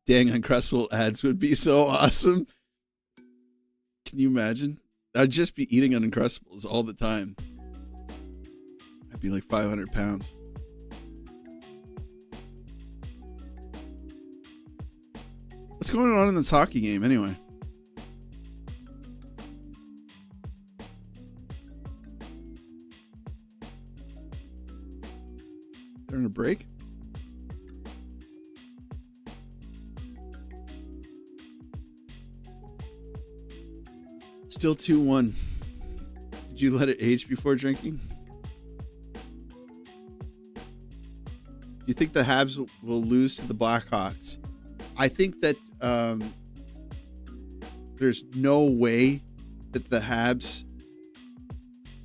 Dang, Uncrustable ads would be so awesome. Can you imagine? I'd just be eating Uncrustables all the time. I'd be like 500 pounds. What's going on in this hockey game anyway? They're in a break? Still 2-1. Did you let it age before drinking? Do you think the Habs will lose to the Blackhawks? I think that there's no way that the Habs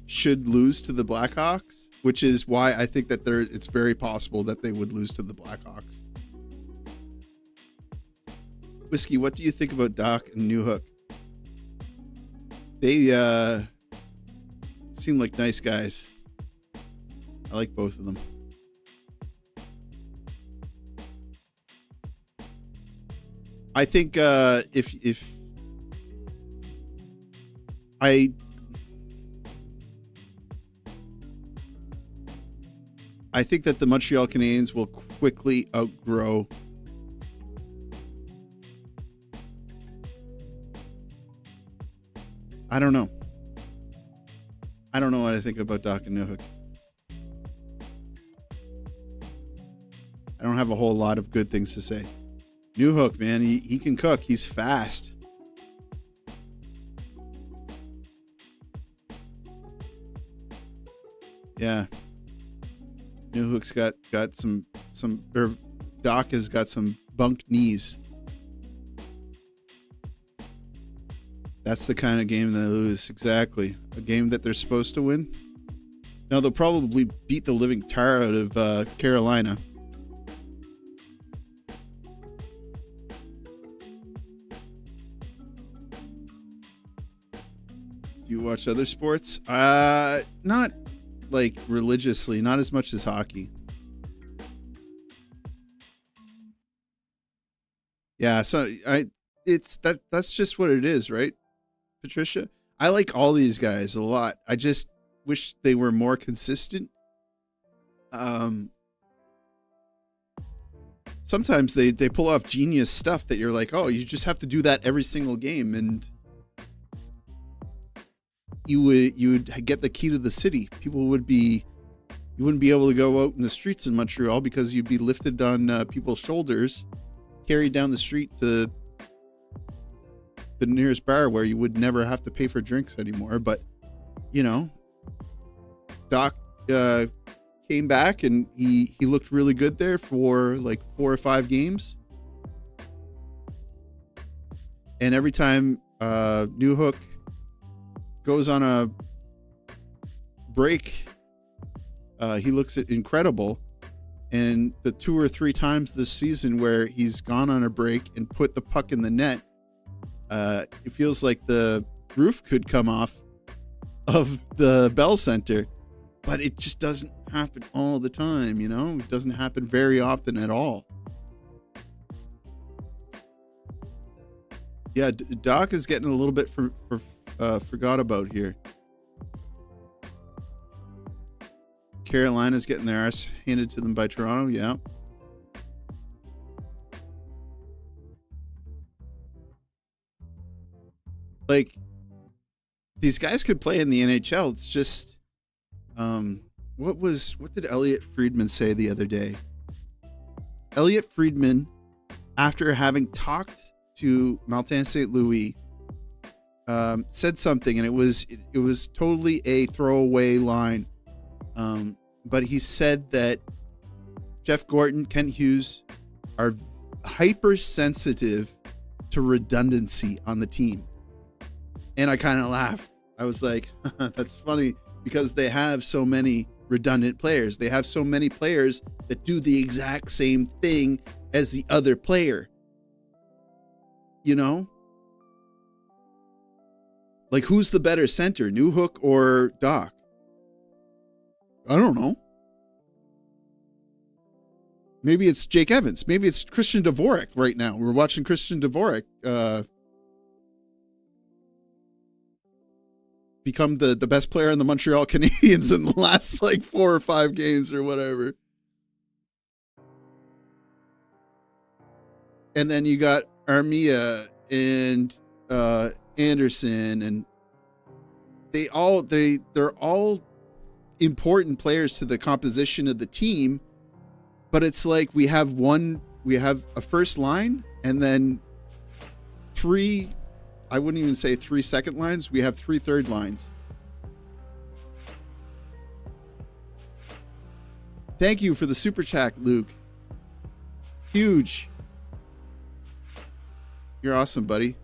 should lose to the Blackhawks, which is why I think that it's very possible that they would lose to the Blackhawks. Whiskey, what do you think about Doc and Newhook? They seem like nice guys. I like both of them. I think if I think that the Montreal Canadiens will quickly outgrow I don't know. I don't know what I think about Doc and Newhook. I don't have a whole lot of good things to say. Newhook, man, he can cook. He's fast. Yeah. Newhook's got some or Doc has got some bunked knees. That's the kind of game they lose. Exactly. A game that they're supposed to win. Now, they'll probably beat the living tar out of Carolina. Do you watch other sports? Not like religiously, not as much as hockey. Yeah, so that's just what it is, right? Patricia, I like all these guys a lot. I just wish they were more consistent. Sometimes they pull off genius stuff that you're like, oh, you just have to do that every single game, and you would get the key to the city. You You wouldn't be able to go out in the streets in Montreal because you'd be lifted on people's shoulders, carried down the street to the nearest bar where you would never have to pay for drinks anymore. But, you know, Doc came back and he looked really good there for like 4 or 5 games. And every time Newhook goes on a break, he looks incredible. And the 2 or 3 times this season where he's gone on a break and put the puck in the net, it feels like the roof could come off of the Bell Center, but it just doesn't happen all the time, you know? It doesn't happen very often at all. Yeah, Doc is getting a little bit forgot about here. Carolina's getting their arse handed to them by Toronto, yeah. Like, these guys could play in the NHL. It's just, what did Elliot Friedman say the other day? Elliot Friedman, after having talked to Martin St. Louis, said something, and it was totally a throwaway line. But he said that Jeff Gorton, Kent Hughes are hypersensitive to redundancy on the team. And I kind of laughed. I was like, that's funny, because they have so many redundant players. They have so many players that do the exact same thing as the other player. You know? Like, who's the better center, Newhook or Doc? I don't know. Maybe it's Jake Evans. Maybe it's Christian Dvorak right now. We're watching Christian Dvorak become the best player in the Montreal Canadiens in the last like 4 or 5 games or whatever. And then you got Armia and Anderson, and they're all important players to the composition of the team, but it's like we have a first line and then 3, I wouldn't even say 3 second lines. We have 3 third lines. Thank you for the super chat, Luke. Huge. You're awesome, buddy.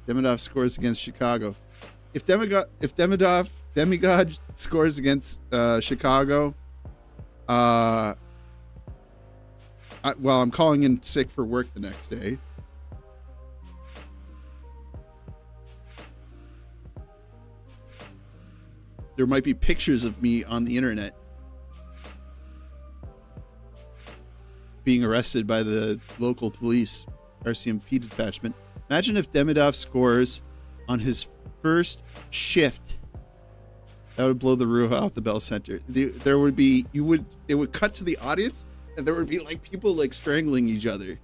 Demidov scores against Chicago. If Demigod scores against Chicago, I'm calling in sick for work the next day. There might be pictures of me on the internet being arrested by the local police RCMP detachment. Imagine if Demidov scores on his first shift. That would blow the roof off the Bell Center. It would cut to the audience, and there would be like people like strangling each other,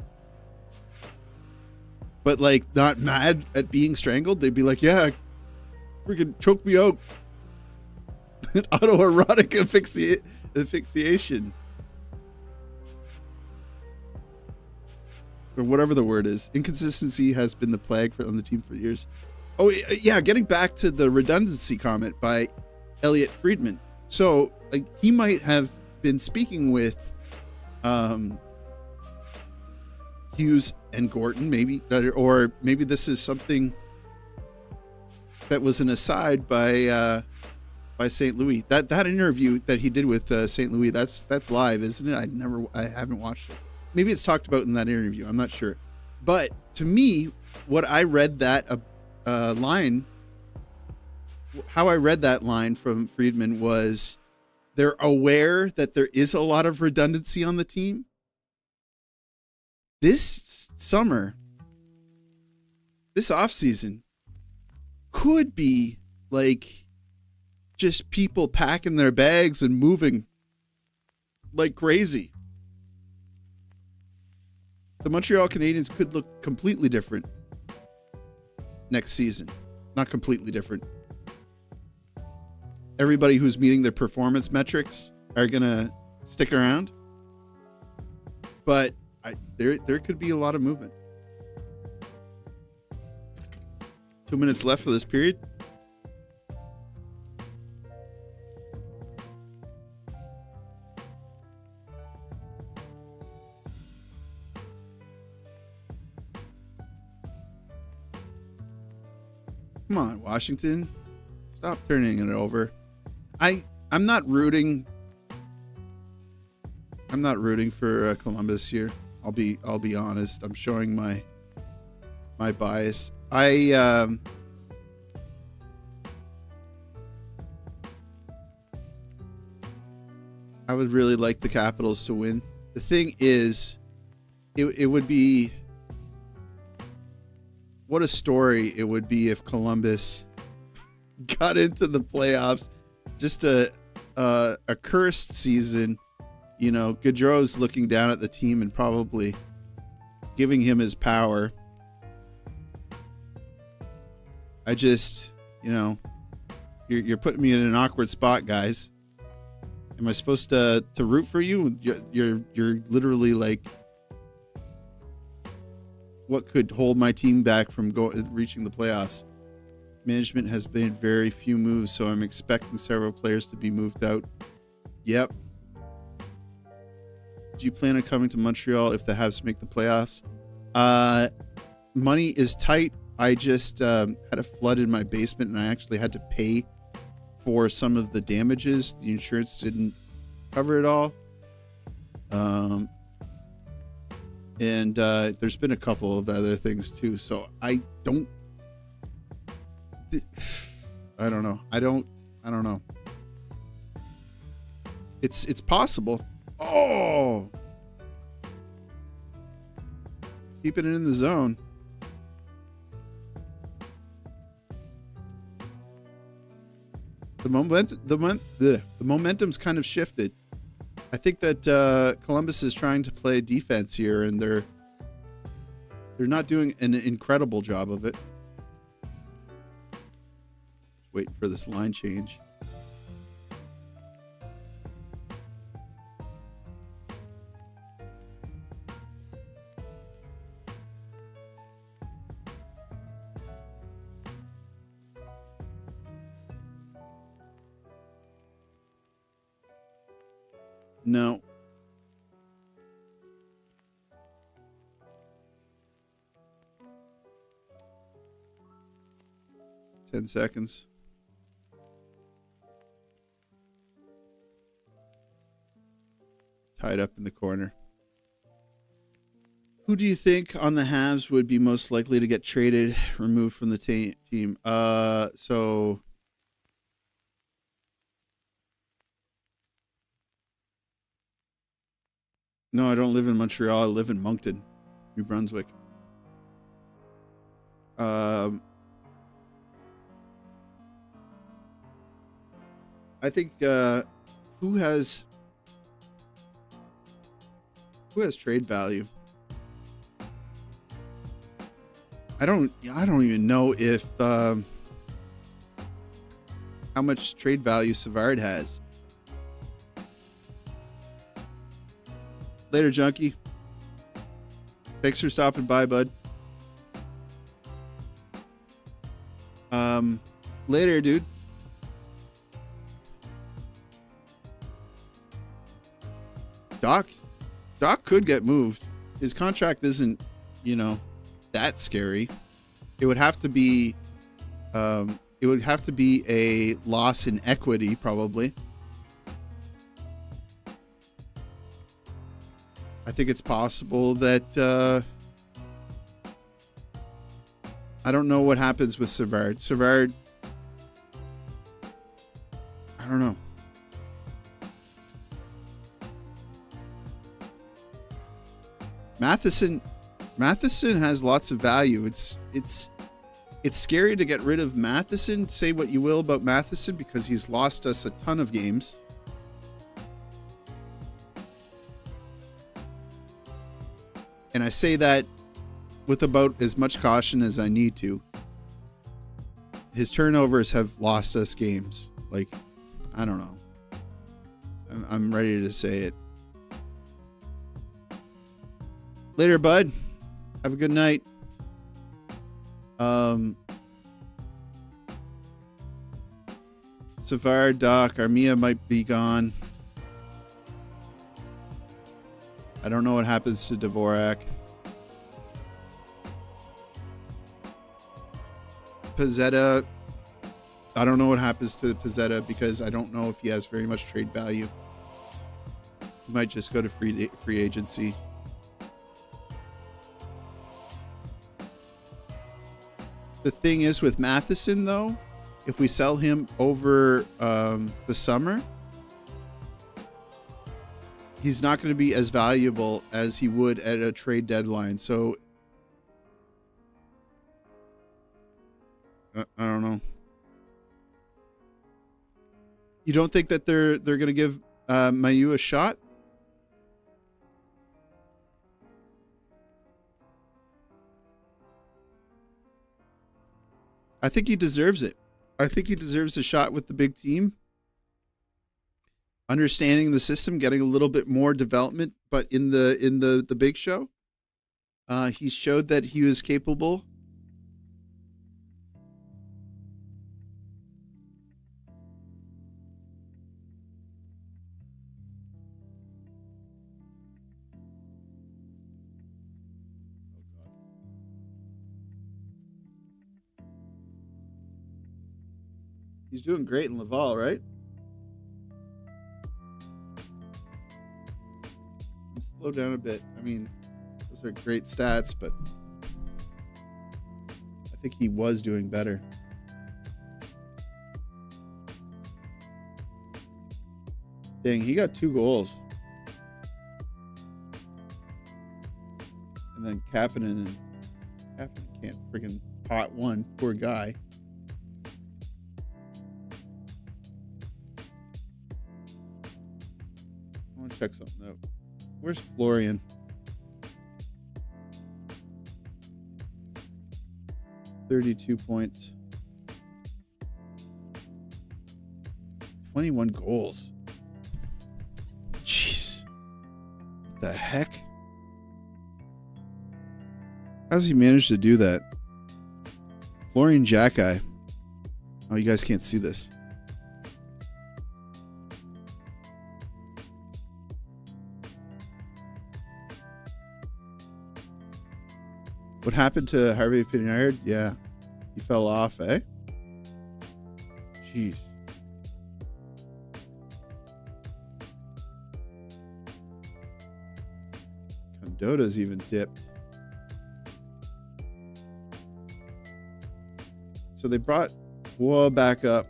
but like not mad at being strangled. They'd be like, yeah, freaking choke me out. Autoerotic asphyxiation. Or whatever the word is. Inconsistency has been the plague on the team for years. Oh, yeah, getting back to the redundancy comment by Elliot Friedman. So, like, he might have been speaking with Hughes and Gorton, maybe, or maybe this is something that was an aside by St. Louis. That interview that he did with St. Louis, that's live, isn't it? I haven't watched it. Maybe it's talked about in that interview. I'm not sure. But to me, what I read that line, how I read that line from Friedman was they're aware that there is a lot of redundancy on the team. This summer, this offseason could be like just people packing their bags and moving like crazy. The Montreal Canadiens could look completely different next season. Not completely different. Everybody who's meeting their performance metrics are gonna stick around, but there could be a lot of movement. 2 minutes left for this period. Come on, Washington. Stop turning it over. I'm not rooting for Columbus here. I'll be honest. I'm showing my bias. I would really like the Capitals to win. The thing is, it would be, what a story it would be if Columbus got into the playoffs. Just a cursed season. You know, Gaudreau's looking down at the team and probably giving him his power. I just, you know, you're putting me in an awkward spot, guys. Am I supposed to root for you? You're literally like, what could hold my team back from reaching the playoffs? Management has made very few moves, so I'm expecting several players to be moved out. Yep. Do you plan on coming to Montreal if the Habs make the playoffs? Money is tight. I just had a flood in my basement, and I actually had to pay for some of the damages. The insurance didn't cover it all. And there's been a couple of other things too. So I don't know. I don't know. It's possible. Oh, keeping it in the zone. The momentum's kind of shifted. I think that Columbus is trying to play defense here, and they're not doing an incredible job of it. Waiting for this line change. No. Ten seconds. Tied up in the corner. Who do you think on the Habs would be most likely to get traded, removed from the team? So no, I don't live in Montreal. I live in Moncton, New Brunswick. I think who has trade value? I don't even know if how much trade value Savard has. Later, Junkie. Thanks for stopping by, bud. Later, dude. Doc could get moved. His contract isn't, that scary. It would have to be a loss in equity, probably. I think it's possible that I don't know what happens with Savard. Savard, I don't know. Matheson has lots of value. It's scary to get rid of Matheson. Say what you will about Matheson, because he's lost us a ton of games. And I say that with about as much caution as I need to. His turnovers have lost us games. Like, I don't know. I'm ready to say it. Later, bud. Have a good night. Savard, Doc, Armia might be gone. I don't know what happens to Dvorak. Pizzetta. I don't know what happens to Pizzetta because I don't know if he has very much trade value. He might just go to free agency. The thing is with Matheson, though, if we sell him over the summer, he's not going to be as valuable as he would at a trade deadline. So I don't know. You don't think that they're going to give Mailloux a shot? I think he deserves it. I think he deserves a shot with the big team. Understanding the system, getting a little bit more development, but in the big show, he showed that he was capable. He's doing great in Laval, right? Slow down a bit. I mean, those are great stats, but I think he was doing better. Dang, he got 2 goals. And then Kapanen can't friggin' pot one. Poor guy. I want to check something out. Where's Florian? $32 points. 21 goals. Jeez. What the heck? How's he managed to do that? Florian Jacki. Oh, you guys can't see this. What happened to Harvey Pinard? Yeah. He fell off, eh? Jeez. Condotta's even dipped. So they brought Waugh back up.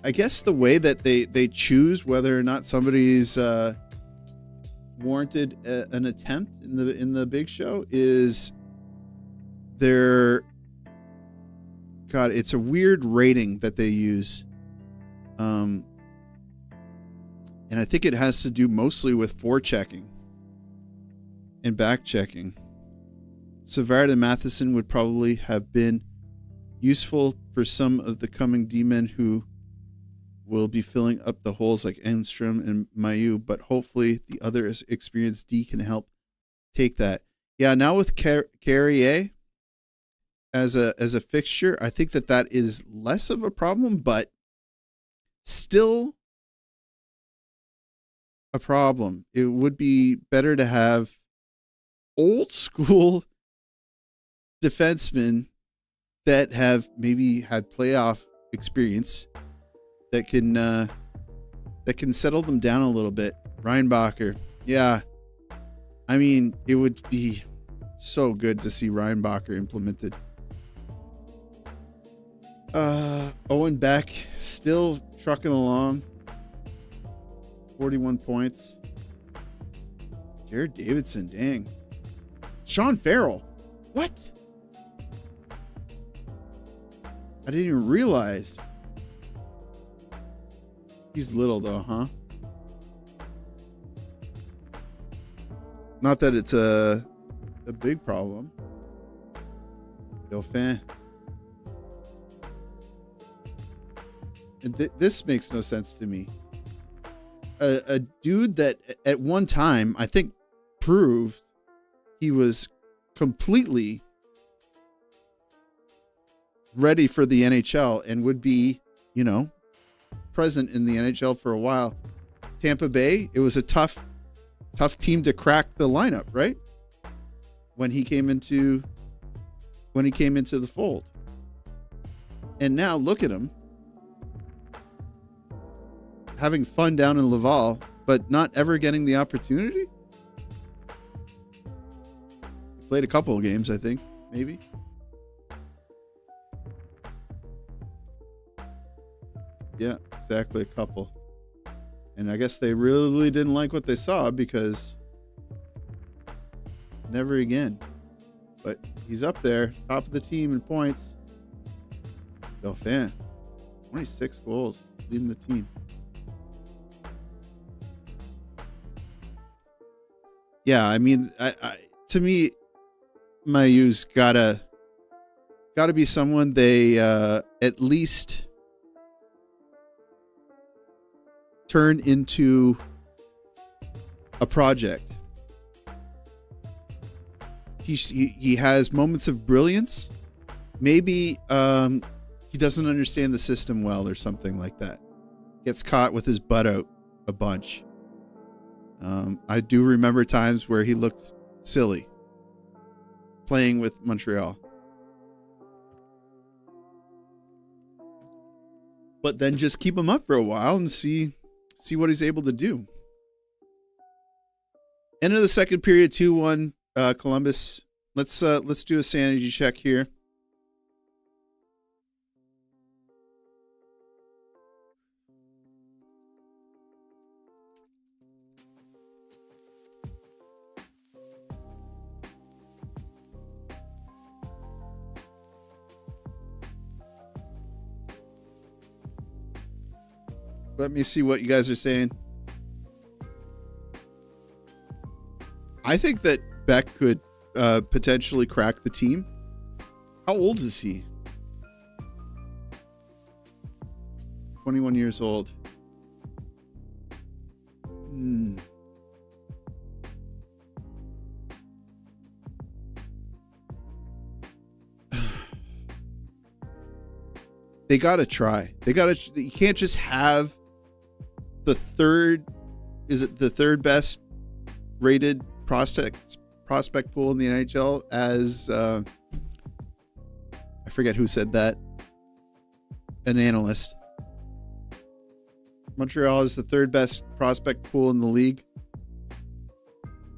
I guess the way that they choose whether or not somebody's warranted an attempt in the big show is their it's a weird rating that they use, and I think it has to do mostly with forechecking and back checking. Savard and Matheson would probably have been useful for some of the coming D-men who will be filling up the holes like Enstrom and Mailloux, but hopefully the other experienced D can help take that. Yeah, now with Carrier as a fixture, I think that is less of a problem, but still a problem. It would be better to have old school defensemen that have maybe had playoff experience that can settle them down a little bit. Reinbacher. Yeah. I mean, it would be so good to see Reinbacher implemented. Owen Beck still trucking along. 41 points. Jared Davidson, dang. Sean Farrell. What? I didn't even realize. He's little though, huh? Not that it's a big problem. Dauphin. And this makes no sense to me. a dude that at one time I think proved he was completely ready for the NHL and would be, present in the NHL for a while. Tampa Bay, it was a tough team to crack the lineup, right? When he came into the fold. And now look at him having fun down in Laval, but not ever getting the opportunity. Played a couple of games, I think, maybe. Yeah, exactly, a couple. And I guess they really didn't like what they saw because never again. But he's up there, top of the team in points. Dauphin, 26 goals, leading the team. Yeah, I mean, to me, Maillout's gotta be someone they at least turn into a project. He has moments of brilliance. Maybe he doesn't understand the system well or something like that. Gets caught with his butt out a bunch. I do remember times where he looked silly playing with Montreal. But then just keep him up for a while and see what he's able to do. End of the second period, 2-1 Columbus. Let's do a sanity check here. Let me see what you guys are saying. I think that Beck could potentially crack the team. How old is he? 21 years old. They gotta try. You can't just have the third best rated prospect pool in the NHL as I forget who said that. An analyst. Montreal is the third best prospect pool in the league,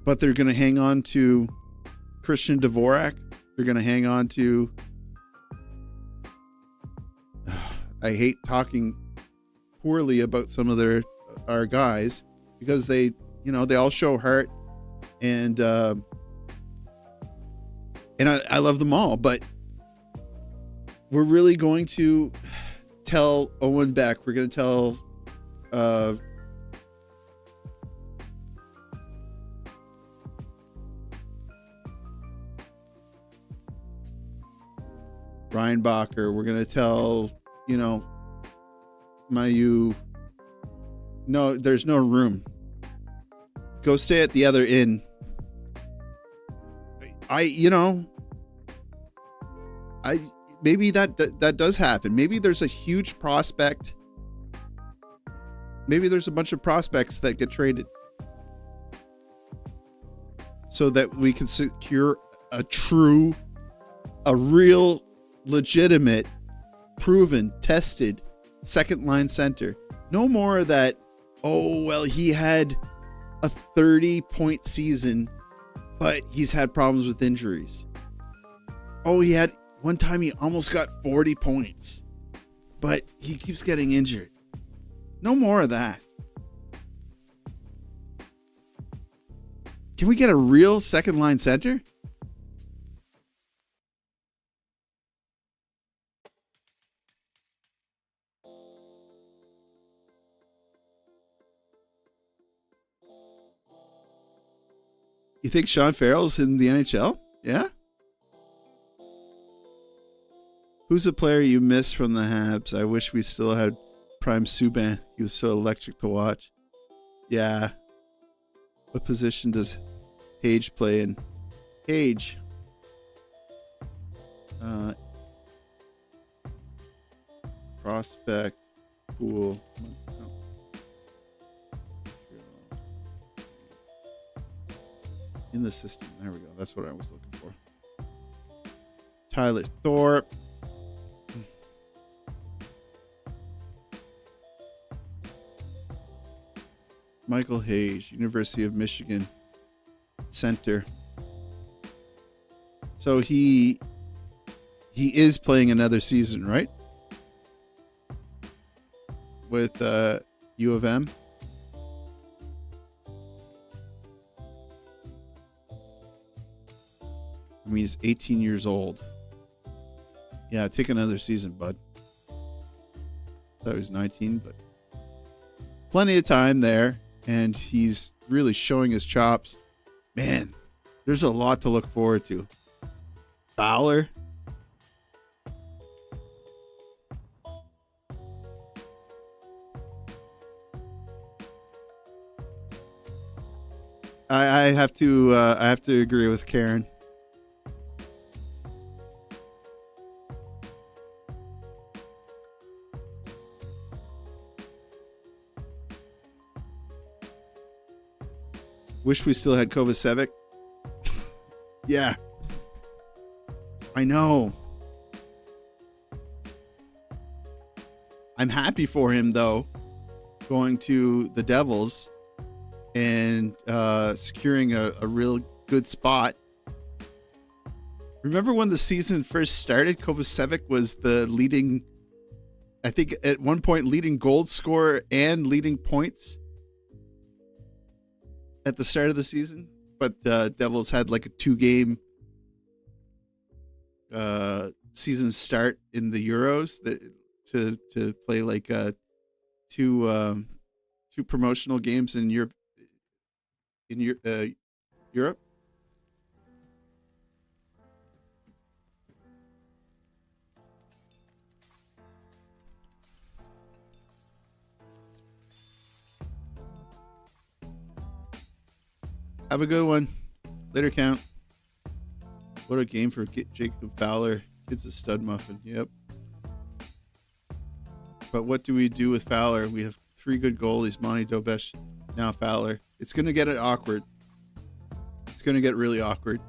but they're going to hang on to Christian Dvorak. They're going to hang on to. I hate talking poorly about some of our guys because they all show heart and I love them all, but we're really going to tell Owen Beck, we're going to tell Ryan Bacher, we're going to tell Maillout, no, there's no room. Go stay at the other inn. Maybe that does happen. Maybe there's a huge prospect. Maybe there's a bunch of prospects that get traded so that we can secure a real, legitimate, proven, tested second line center. No more of that, oh, well, he had a 30-point season, but he's had problems with injuries. Oh, he had one time he almost got 40 points, but he keeps getting injured. No more of that. Can we get a real second line center? You think Sean Farrell's in the NHL? Yeah? Who's a player you miss from the Habs? I wish we still had Prime Subban. He was so electric to watch. Yeah. What position does Page play in? Page. Prospect pool. In the system. There we go. That's what I was looking for. Tyler Thorpe. Michael Hayes, University of Michigan center. So he is playing another season, right? With U of M. I mean, he's 18 years old. Yeah, take another season, bud. Thought he was 19, but plenty of time there, and he's really showing his chops. Man, there's a lot to look forward to. Fowler. I have to agree with Karen. Wish we still had Kovacevic. Yeah. I know. I'm happy for him, though, going to the Devils and securing a real good spot. Remember when the season first started, Kovacevic was the leading, I think at one point, leading goal scorer and leading points at the start of the season. But the Devils had like a 2-game season start in the Euros to play like two promotional games in Europe. Europe. Have a good one. Later, Count. What a game for Jacob Fowler. Kid's a stud muffin. Yep. But what do we do with Fowler? We have 3 good goalies. Monty Dobesh, now Fowler. It's going to get awkward. It's going to get really awkward.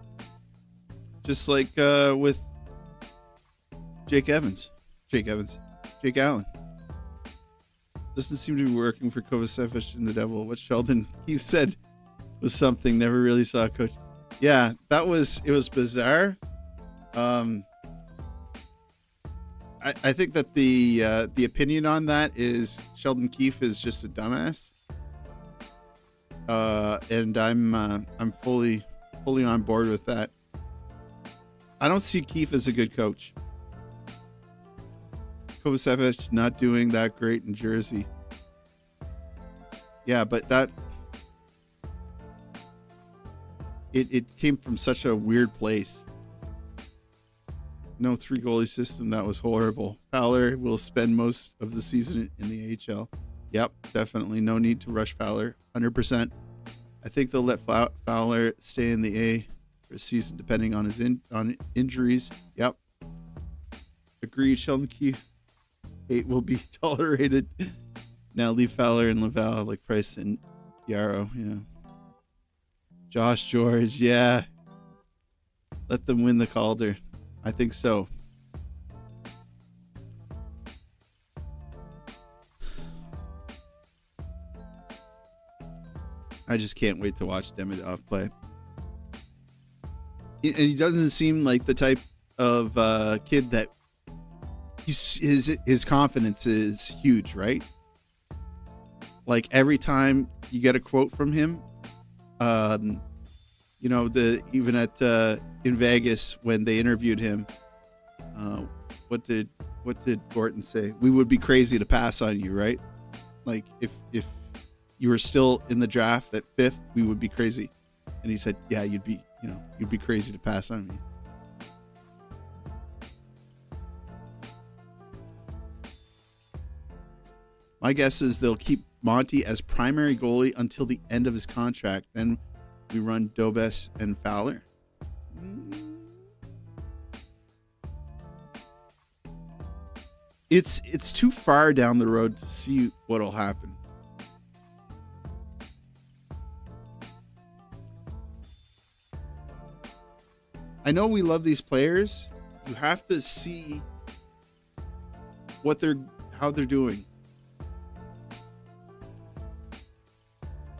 Just like with Jake Allen. Doesn't seem to be working for Kovacevic and the Devil. What Sheldon Keefe said was something never really saw coach. Yeah, it was bizarre. I think that the opinion on that is Sheldon Keefe is just a dumbass. And I'm fully on board with that. I don't see Keefe as a good coach. Kovacevic not doing that great in Jersey. Yeah, but that it came from such a weird place. No 3 goalie system. That was horrible. Fowler will spend most of the season in the AHL. Yep, definitely. No need to rush Fowler. 100%. I think they'll let Fowler stay in the A for a season, depending on his on injuries. Yep. Agreed. Sheldon Keefe. Hate will be tolerated. Now leave Fowler and Laval like Price and Yarrow. Yeah. Josh George. Yeah. Let them win the Calder. I think so. I just can't wait to watch Demidov play. And he doesn't seem like the type of kid that his confidence is huge, right? Like every time you get a quote from him, even at in Vegas when they interviewed him, what did Gorton say? We would be crazy to pass on you, right? Like if you were still in the draft at 5th, we would be crazy. And he said, yeah, you'd be crazy to pass on me. My guess is they'll keep Monty as primary goalie until the end of his contract. Then we run Dobes and Fowler. It's too far down the road to see what'll happen. I know we love these players. You have to see how they're doing.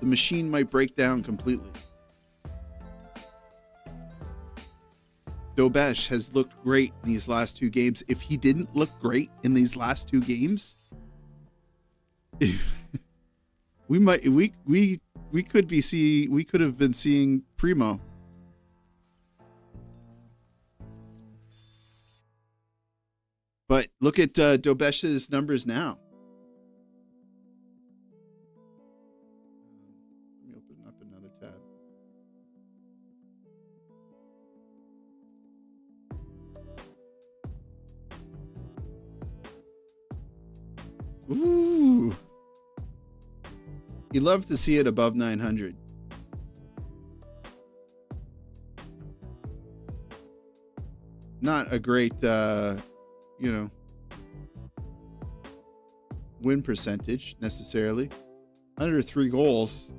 The machine might break down completely. Dobesh has looked great in these last 2 games. If he didn't look great in these last 2 games, we could have been seeing Primo. But look at Dobesh's numbers now. Let me open up another tab. Ooh. You love to see it above 900. Not a great, win percentage necessarily. Under 3 goals.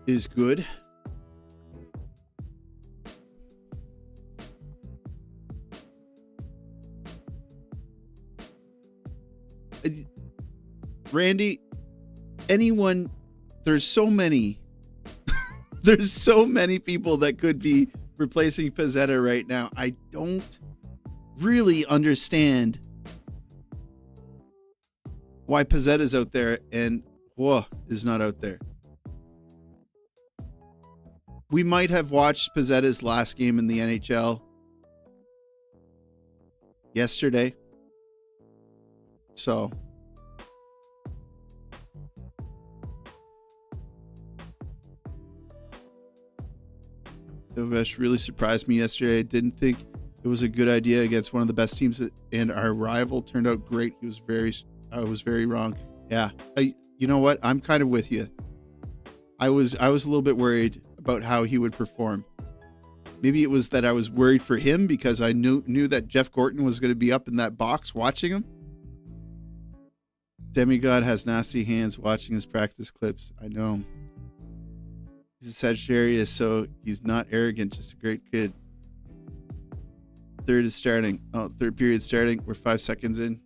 Is good. Randy, anyone, there's so many people that could be replacing Pezzetta right now. I don't really understand why Pezzetta's out there and Hua is not out there. We might have watched Pezzetta's last game in the NHL yesterday. So Dovesh really surprised me yesterday. I didn't think it was a good idea against one of the best teams, and our rival turned out great. I was very wrong. Yeah, you know what? I'm kind of with you. I was a little bit worried about how he would perform. Maybe it was that I was worried for him because I knew that Jeff Gorton was going to be up in that box watching him. Demigod has nasty hands watching his practice clips. I know. He's a Sagittarius, so he's not arrogant, just a great kid. Third period starting. We're 5 seconds in.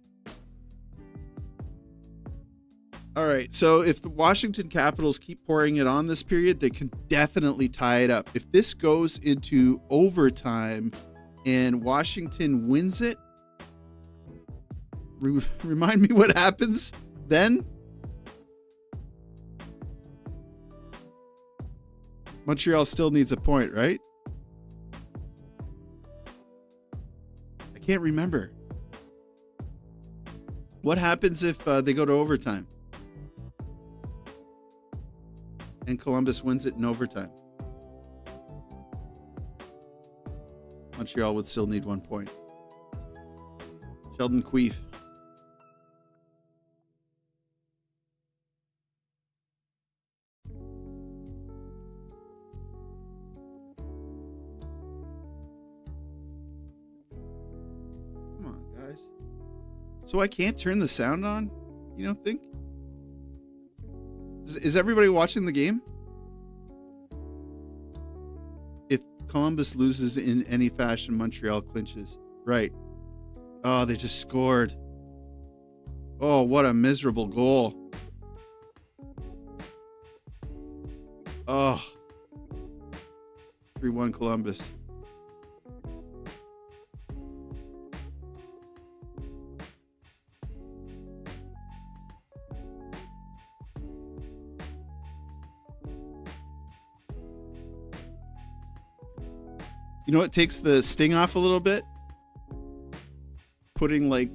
All right, so if the Washington Capitals keep pouring it on this period, they can definitely tie it up. If this goes into overtime and Washington wins it, remind me what happens then? Montreal still needs a point, right? I can't remember. What happens if they go to overtime? And Columbus wins it in overtime. Montreal would still need 1 point. Sheldon Queef. Come on, guys. So I can't turn the sound on? You don't think? Is everybody watching the game? If Columbus loses in any fashion, Montreal clinches. Right. Oh, they just scored. Oh, what a miserable goal. Oh. 3-1 Columbus. You know what takes the sting off a little bit? Putting like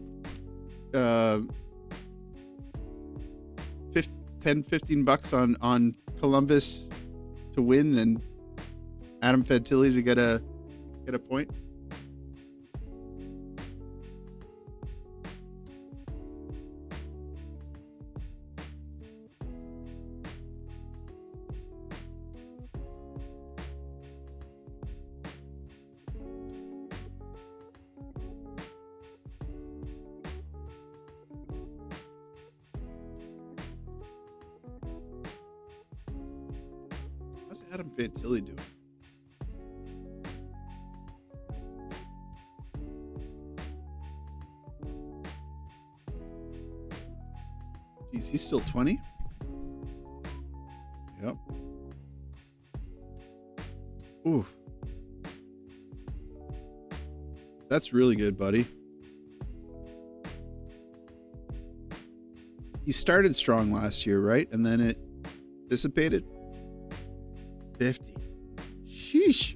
10-15 bucks on Columbus to win and Adam Fantilli to get a point. Adam Fantilli doing? Jeez, he's still 20? Yep. Ooh. That's really good, buddy. He started strong last year, right? And then it dissipated. 50. Sheesh.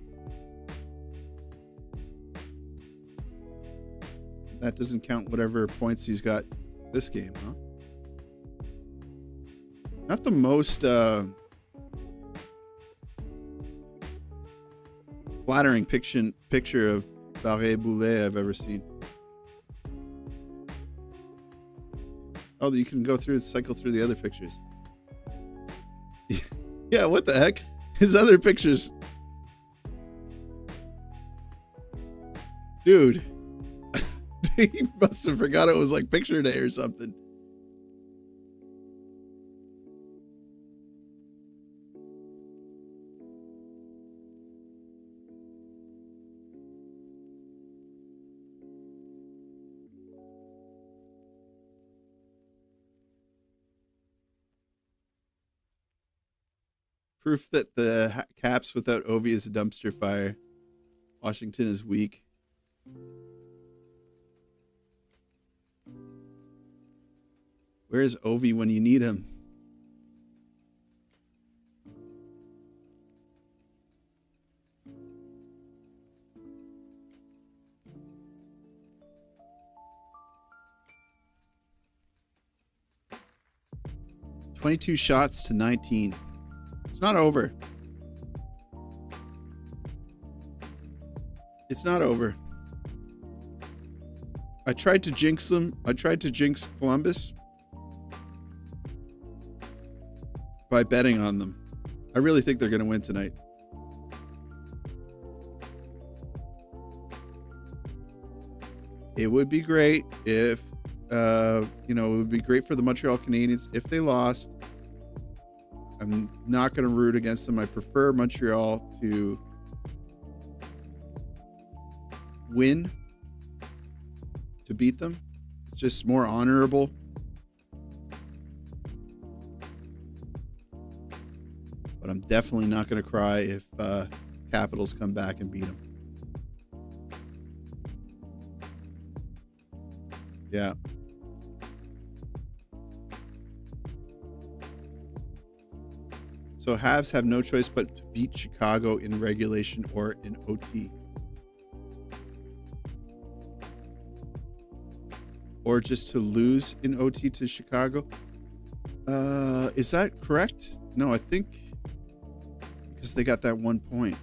That doesn't count whatever points he's got this game, huh? Not the most flattering picture of Barré Boulet I've ever seen. Oh, you can go through, cycle through the other pictures. Yeah, what the heck? His other pictures. Dude. He must have forgot it was like picture day or something. Proof that the Caps without Ovi is a dumpster fire. Washington is weak. Where is Ovi when you need him? $22 shots to 19. It's not over. It's not over. I tried to jinx them. I tried to jinx Columbus by betting on them. I really think they're going to win tonight. It would be great if, it would be great for the Montreal Canadiens if they lost. I'm not going to root against them. I prefer Montreal to win, to beat them. It's just more honorable. But I'm definitely not going to cry if Capitals come back and beat them. Yeah. So Habs have no choice but to beat Chicago in regulation or in OT. Or just to lose in OT to Chicago. Is that correct? No, I think because they got that 1 point.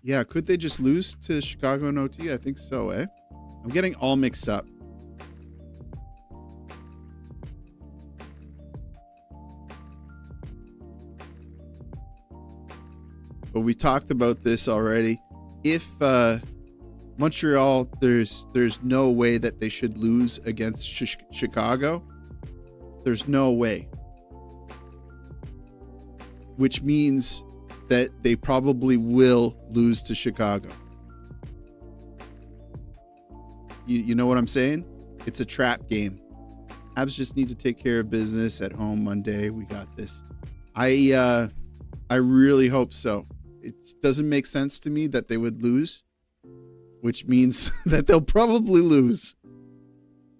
Yeah, could they just lose to Chicago in OT? I think so, eh? I'm getting all mixed up. But we talked about this already. If Montreal, there's no way that they should lose against Chicago. There's no way. Which means that they probably will lose to Chicago. You know what I'm saying? It's a trap game. Habs just need to take care of business at home Monday. We got this. I really hope so. It doesn't make sense to me that they would lose, which means that they'll probably lose.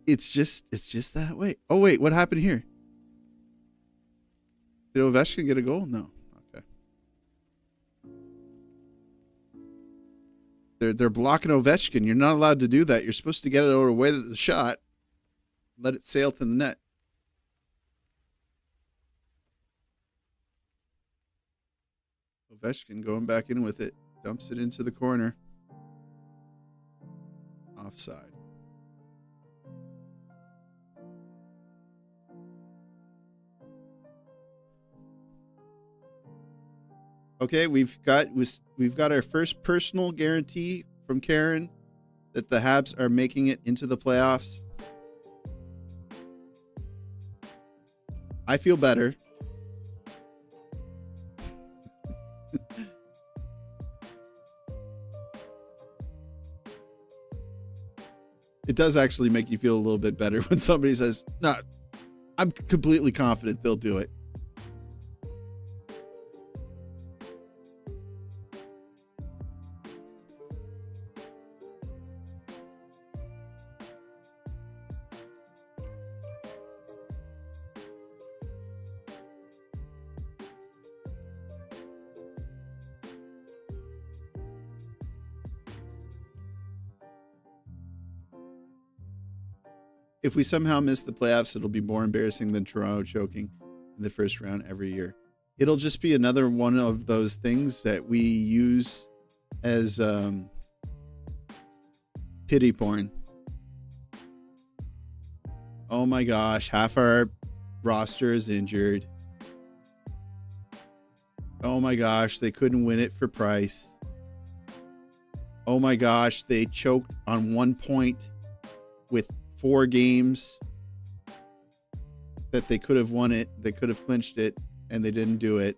It's just that way. Oh wait, what happened here? Did Ovechkin get a goal? No. Okay. They're blocking Ovechkin. You're not allowed to do that. You're supposed to get it over away the shot. Let it sail to the net. Ovechkin going back in with it. Dumps it into the corner. Offside. Okay, we've got our first personal guarantee from Karen that the Habs are making it into the playoffs. I feel better. It does actually make you feel a little bit better when somebody says, "No, I'm completely confident they'll do it." If we somehow miss the playoffs, it'll be more embarrassing than Toronto choking in the first round every year. It'll just be another one of those things that we use as pity porn. Oh my gosh, half our roster is injured. Oh my gosh, they couldn't win it for Price. Oh my gosh, they choked on 1 point with 4 games that they could have won it. They could have clinched it, and they didn't do it.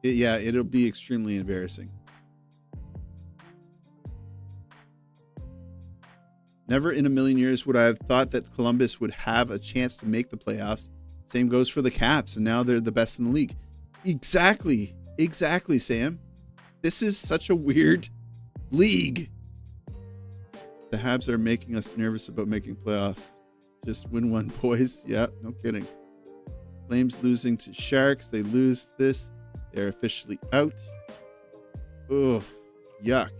Yeah, it'll be extremely embarrassing. Never in a million years would I have thought that Columbus would have a chance to make the playoffs. Same goes for the Caps, and now they're the best in the league. Exactly, Sam. This is such a weird league. The Habs are making us nervous about making playoffs. Just win one, boys. Yeah, no kidding. Flames losing to Sharks. They lose this. They're officially out. Ugh, yuck.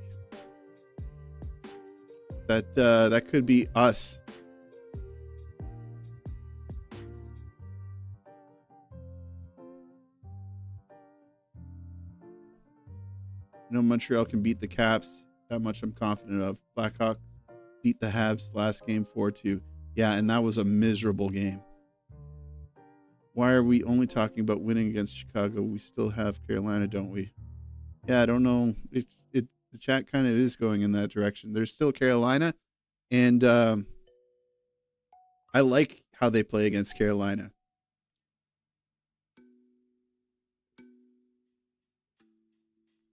That could be us. Montreal can beat the Caps. That much I'm confident of. Blackhawks beat the Habs last game 4-2. Yeah, and that was a miserable game. Why are we only talking about winning against Chicago? We still have Carolina, don't we? Yeah, I don't know. The chat kind of is going in that direction. There's still Carolina, and I like how they play against Carolina.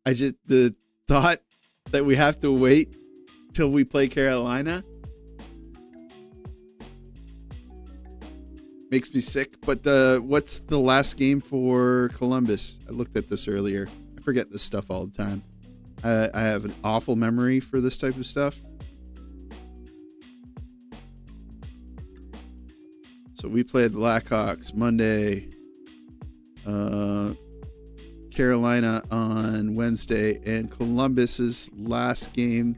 The thought that we have to wait till we play Carolina makes me sick. But what's the last game for Columbus? I looked at this earlier. I forget this stuff all the time. I have an awful memory for this type of stuff. So we played the Blackhawks Monday, Carolina on Wednesday, and Columbus's last game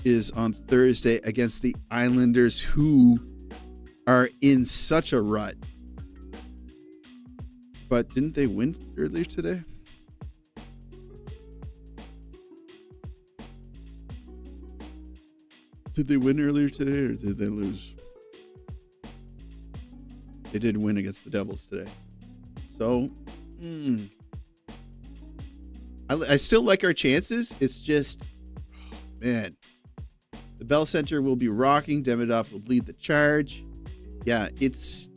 is on Thursday against the Islanders, who are in such a rut. But didn't they win earlier today? Did they win earlier today, or did they lose? They did win against the Devils today. So, I still like our chances. It's just, man, the Bell Center will be rocking. Demidov will lead the charge. Yeah, it's,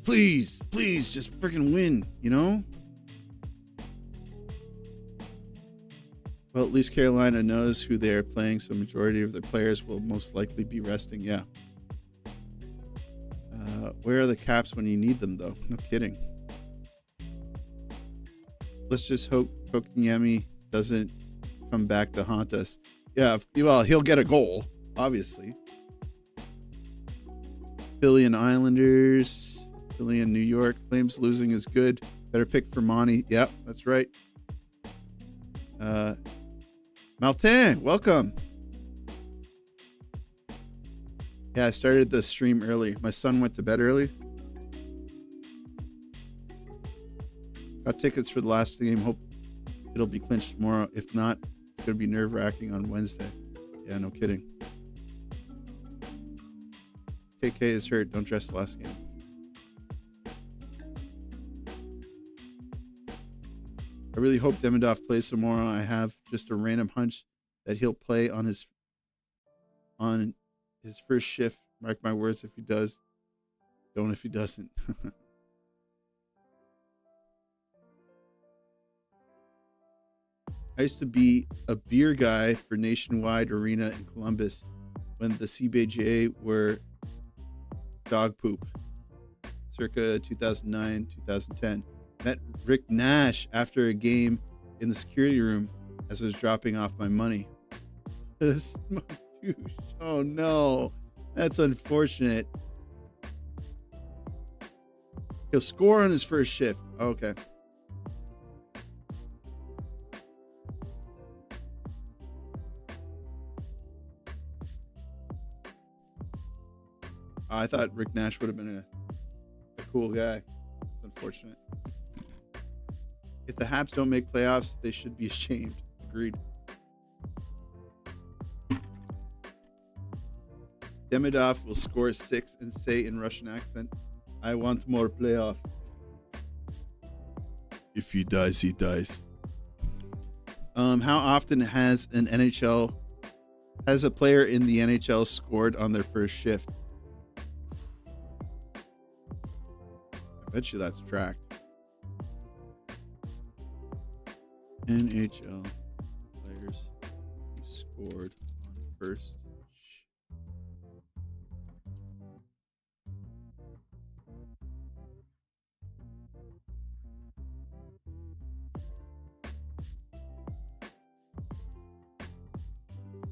please, just freaking win, you know? Well, at least Carolina knows who they are playing, so majority of their players will most likely be resting. Yeah. Where are the Caps when you need them, though? No kidding. Let's just hope Kotkaniemi doesn't come back to haunt us. Yeah, well, he'll get a goal, obviously. Philly and Islanders. Philly and New York. Flames losing is good. Better pick for Monty. Yep, that's right. Martin, welcome. Yeah, I started the stream early. My son went to bed early. Got tickets for the last game. Hope it'll be clinched tomorrow. If not, it's going to be nerve-wracking on Wednesday. Yeah, no kidding. KK is hurt. Don't dress the last game. I really hope Demidov plays tomorrow. I have just a random hunch that he'll play on his first shift. Mark my words, if he does. Don't if he doesn't. I used to be a beer guy for Nationwide Arena in Columbus when the CBJ were dog poop, circa 2009, 2010. Met Rick Nash after a game in the security room as I was dropping off my money. Oh no, that's unfortunate. He'll score on his first shift. Okay. I thought Rick Nash would have been a cool guy. It's unfortunate. If the Habs don't make playoffs, they should be ashamed. Agreed. Demidov will score 6 and say in Russian accent, "I want more playoff." If he dies, he dies. How often has a player in the NHL scored on their first shift? I bet you that's tracked. NHL players who scored on first.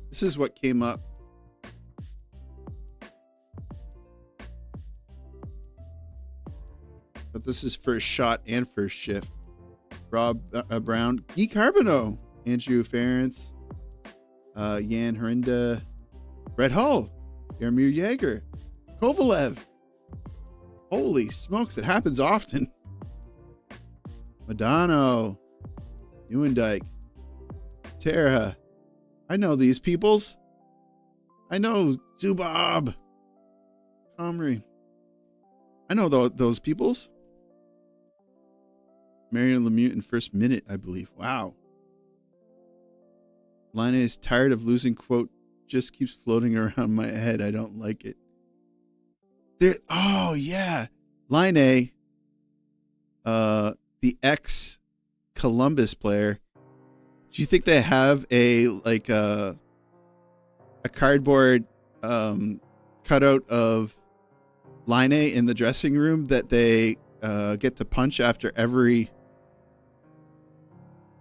This is what came up. But this is first shot and first shift. Rob Brown, Guy Carbonneau, Andrew Ference, Jan Herinda, Brett Hull, Jaromir Jagr, Kovalev. Holy smokes, it happens often. Madano, Neuendijk, Terra. I know these peoples. I know Zubab, Comrie. I know those peoples. Marion Lemieux in first minute, I believe. Wow. Line is tired of losing, quote, just keeps floating around my head. I don't like it. Oh, yeah. Line A, the ex-Columbus player. Do you think they have a cardboard cutout of Line A in the dressing room that they get to punch after every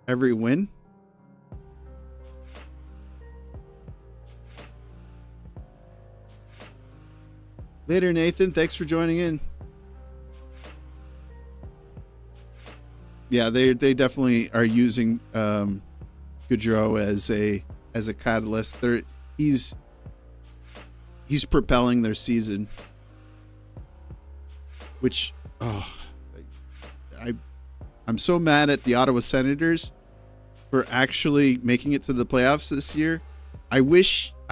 win? Later, Nathan. Thanks for joining in. Yeah, they definitely are using Gaudreau as a catalyst. He's propelling their season, which I'm so mad at the Ottawa Senators for actually making it to the playoffs this year. I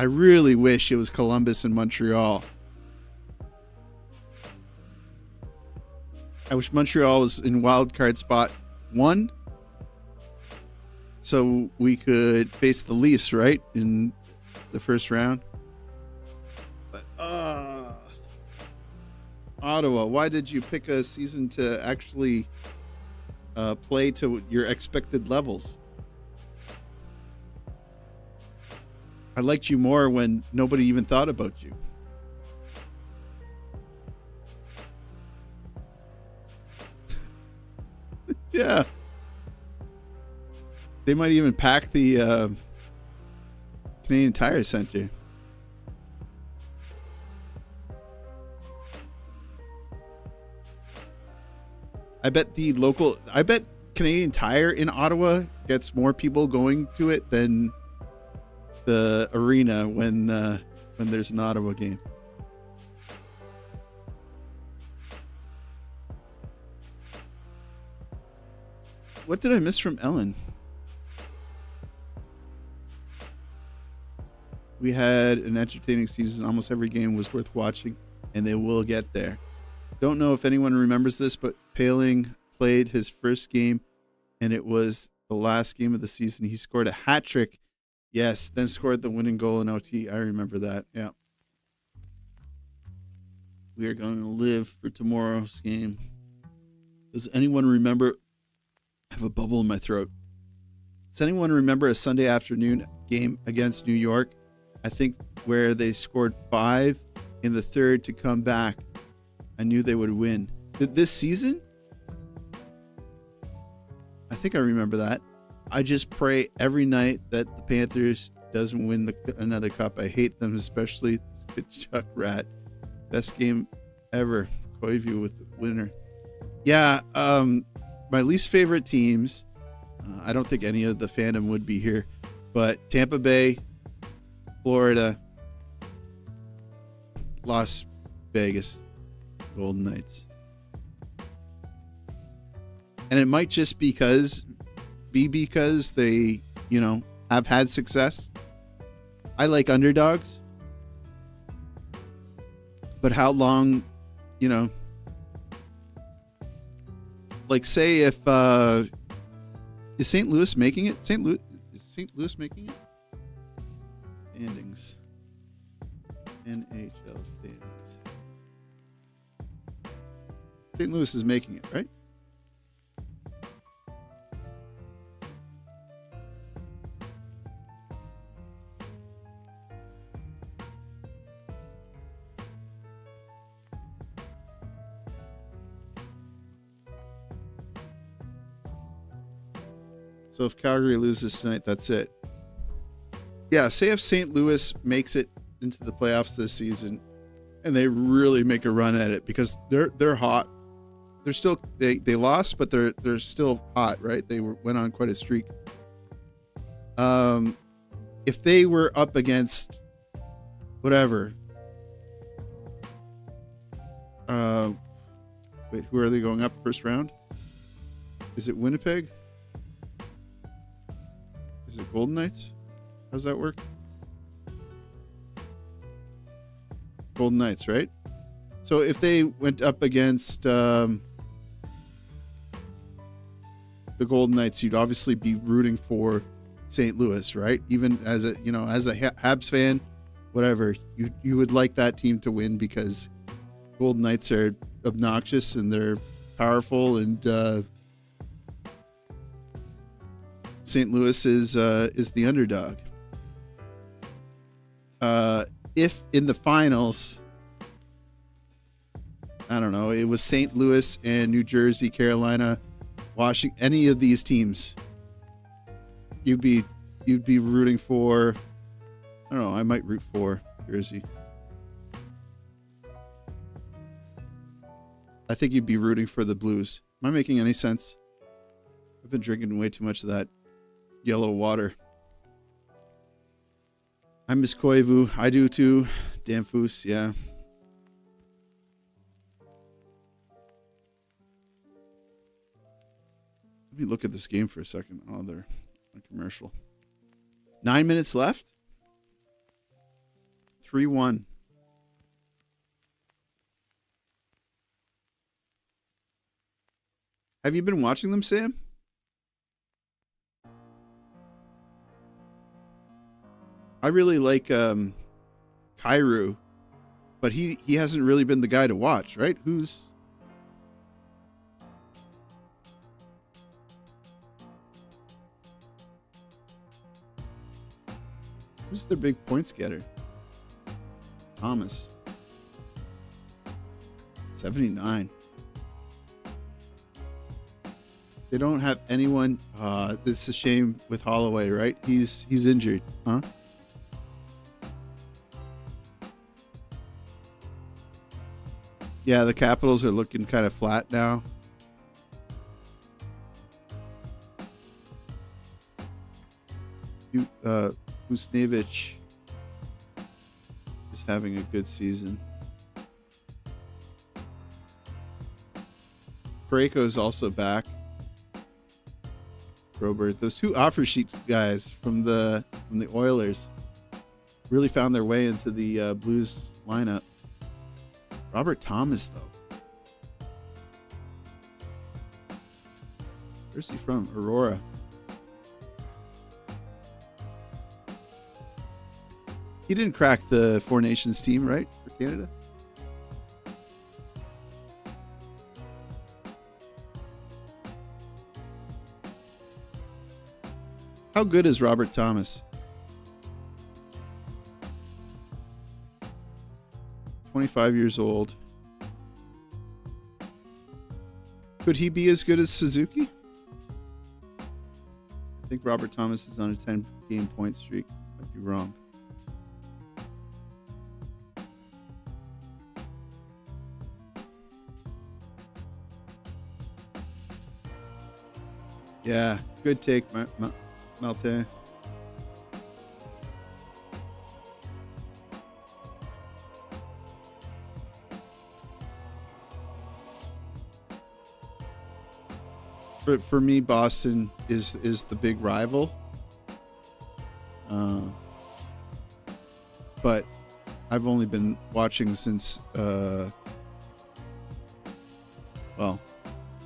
really wish it was Columbus and Montreal. I wish Montreal was in wild card spot 1, so we could face the Leafs, right, in the first round. But Ottawa, why did you pick a season to actually play to your expected levels? I liked you more when nobody even thought about you. Yeah. They might even pack the Canadian Tire Center. I bet Canadian Tire in Ottawa gets more people going to it than the arena when there's an Ottawa game. What did I miss from Ellen? We had an entertaining season. Almost every game was worth watching, and they will get there. Don't know if anyone remembers this, but Paling played his first game, and it was the last game of the season. He scored a hat trick. Yes, then scored the winning goal in OT. I remember that. Yeah. We are going to live for tomorrow's game. Does anyone remember? I have a bubble in my throat. Does anyone remember a Sunday afternoon game against New York? I think where they scored 5 in the third to come back. I knew they would win. This season? I think I remember that. I just pray every night that the Panthers doesn't win another cup. I hate them, especially Chuck Rat. Best game ever. Koivu with the winner. Yeah, my least favorite teams. I don't think any of the fandom would be here, but Tampa Bay, Florida, Las Vegas, Golden Knights. And it might just be because they, have had success. I like underdogs. But how long, like say if is St. Louis making it? Is St. Louis making it? Standings. NHL standings. St. Louis is making it, right? So if Calgary loses tonight, that's it. Yeah, say if St. Louis makes it into the playoffs this season and they really make a run at it because they're hot. They're still they lost, but they're still hot, right? They went on quite a streak. If they were up against whatever, wait, who are they going up first round? Is it Winnipeg? Is it Golden Knights? How's that work? Golden Knights, right? So if they went up against the Golden Knights, you'd obviously be rooting for St. Louis, right? Even as a Habs fan, whatever, you would like that team to win because Golden Knights are obnoxious and they're powerful, and St. Louis is the underdog. If in the finals, I don't know, it was St. Louis and New Jersey, Carolina, Washington, any of these teams, you'd be rooting for. I don't know. I might root for Jersey. I think you'd be rooting for the Blues. Am I making any sense? I've been drinking way too much of that yellow water. I miss Koivu. I do too. Damn Foos, yeah. Let me look at this game for a second. Oh, they're on commercial. 9 minutes left. 3-1. Have you been watching them, Sam? I really like Kairu, but he hasn't really been the guy to watch, right? Who's their big points getter? Thomas. 79. They don't have anyone. It's a shame with Holloway, right? He's injured, huh? Yeah, the Capitals are looking kind of flat now. Usnevich is having a good season. Parayko's also back. Robert, those two offer sheet guys from the Oilers really found their way into the Blues lineup. Robert Thomas, though. Where's he from? Aurora. He didn't crack the Four Nations team, right? For Canada? How good is Robert Thomas? 25 years old. Could he be as good as Suzuki? I think Robert Thomas is on a 10-game point streak. Might be wrong. Yeah, good take, Malte. For me, Boston is the big rival. But I've only been watching since,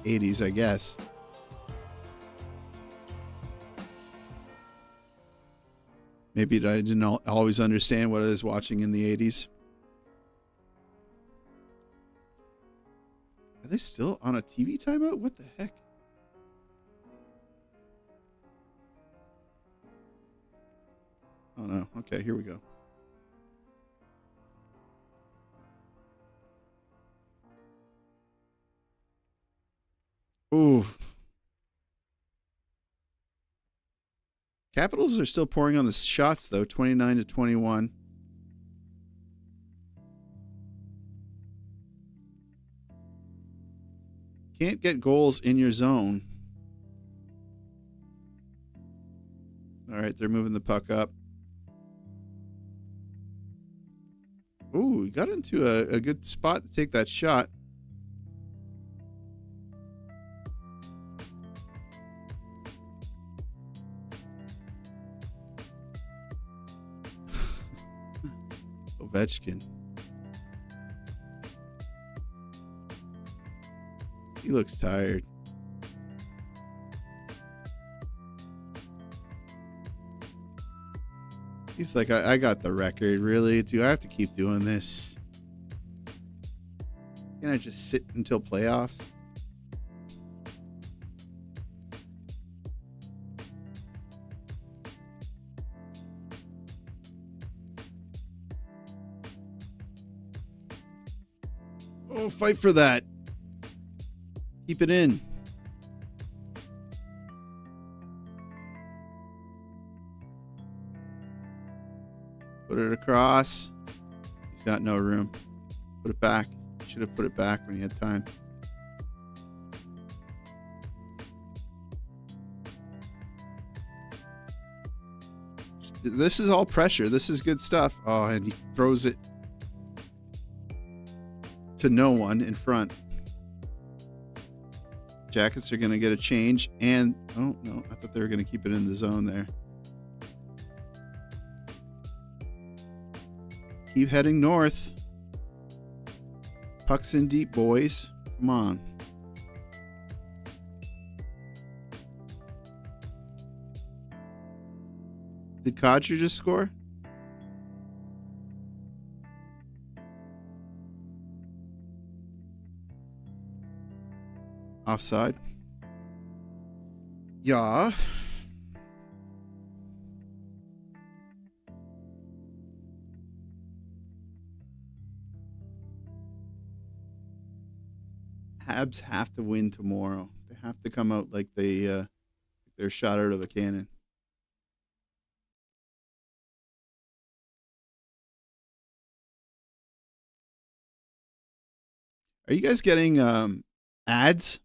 80s, I guess. Maybe I didn't always understand what I was watching in the 80s. Are they still on a TV timeout? What the heck? Oh no. Okay, here we go. Ooh. Capitals are still pouring on the shots, though. 29-21. Can't get goals in your zone. All right, they're moving the puck up. Ooh, he got into a good spot to take that shot. Ovechkin. He looks tired. He's like, I got the record. Really? Do I have to keep doing this? Can I just sit until playoffs? Oh, fight for that. Keep it in. Put it across. He's got no room. Put it back. Should have put it back when he had time. This is all pressure. This is good stuff. Oh, and he throws it to no one in front. Jackets are going to get a change. And, oh, no. I thought they were going to keep it in the zone there. Keep heading north. Pucks in deep, boys. Come on. Did Kadri just score? Offside. Yeah. Habs have to win tomorrow. They have to come out like they're shot out of a cannon. Are you guys getting ads?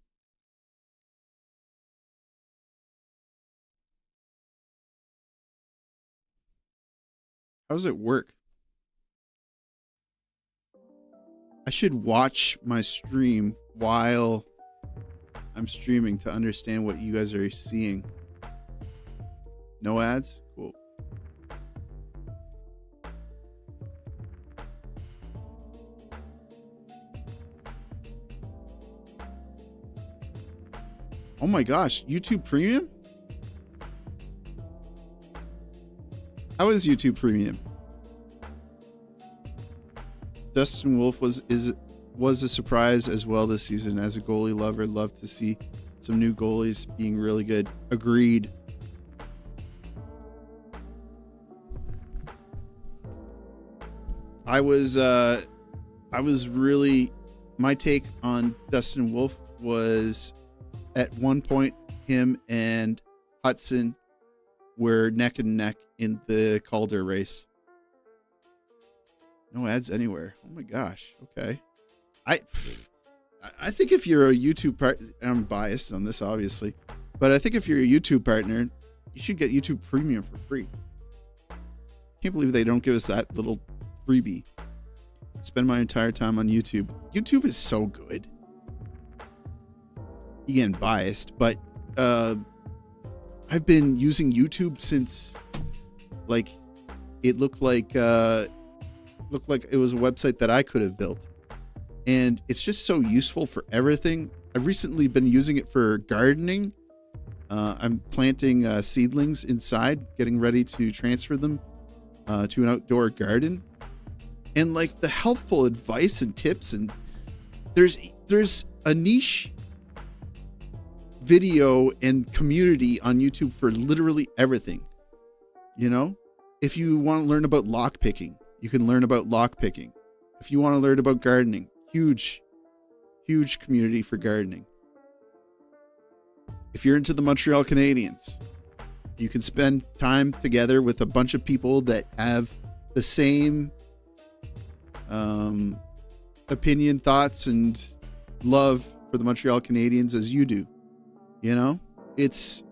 How does it work? I should watch my stream while I'm streaming to understand what you guys are seeing. No ads? Cool. Oh my gosh, YouTube Premium? How is YouTube Premium? Dustin Wolf was a surprise as well this season. As a goalie lover, love to see some new goalies being really good. Agreed. I was really, my take on Dustin Wolf was at one point him and Hudson were neck and neck in the Calder race. No ads anywhere. Oh my gosh. Okay. I think if you're a YouTube partner, I'm biased on this obviously, but I think if you're a YouTube partner, you should get YouTube Premium for free. Can't believe they don't give us that little freebie. I spend my entire time on YouTube. YouTube is so good. Again, biased, but I've been using YouTube since like it looked like it was a website that I could have built. And it's just so useful for everything. I've recently been using it for gardening. I'm planting seedlings inside, getting ready to transfer them to an outdoor garden. And like the helpful advice and tips, and there's a niche video and community on YouTube for literally everything. You know, if you want to learn about lock picking, you can learn about lock picking. If you want to learn about gardening, huge community for gardening. If you're into the Montreal Canadiens, you can spend time together with a bunch of people that have the same opinion, thoughts, and love for the Montreal Canadiens as you do. You know, it's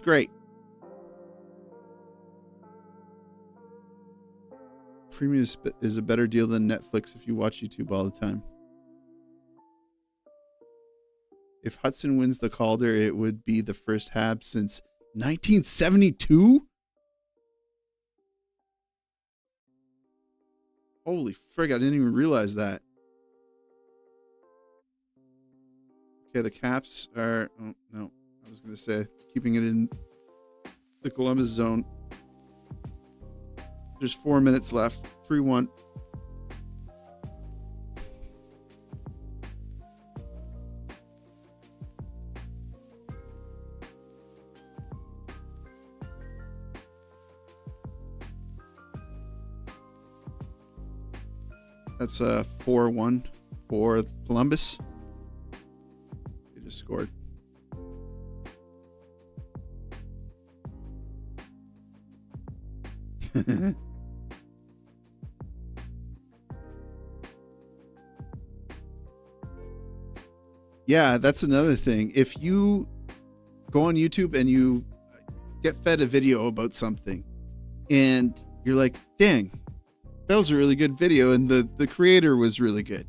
great. Premium is a better deal than Netflix if you watch YouTube all the time. If Hudson wins the Calder, it would be the first Habs since 1972? Holy frig, I didn't even realize that. Okay, the Caps are... Oh, no. I was going to say, keeping it in the Columbus zone. There's 4 minutes left. 3-1. That's a 4-1 for Columbus. They just scored. Yeah, that's another thing. If you go on YouTube and you get fed a video about something and you're like, dang, that was a really good video and the creator was really good.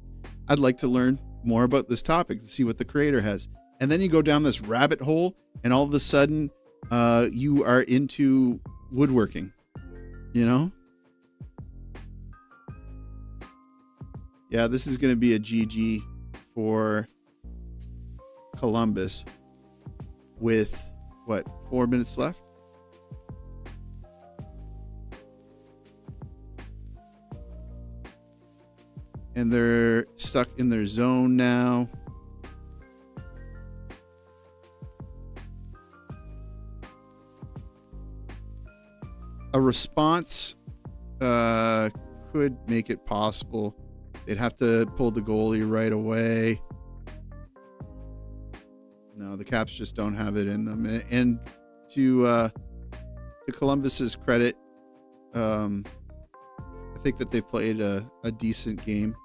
I'd like to learn more about this topic to see what the creator has. And then you go down this rabbit hole and all of a sudden you are into woodworking, you know? Yeah, this is going to be a GG for Columbus with, what, 4 minutes left? And they're stuck in their zone now. A response could make it possible. They'd have to pull the goalie right away. No, the Caps just don't have it in them. And to Columbus's credit, I think that they played a decent game.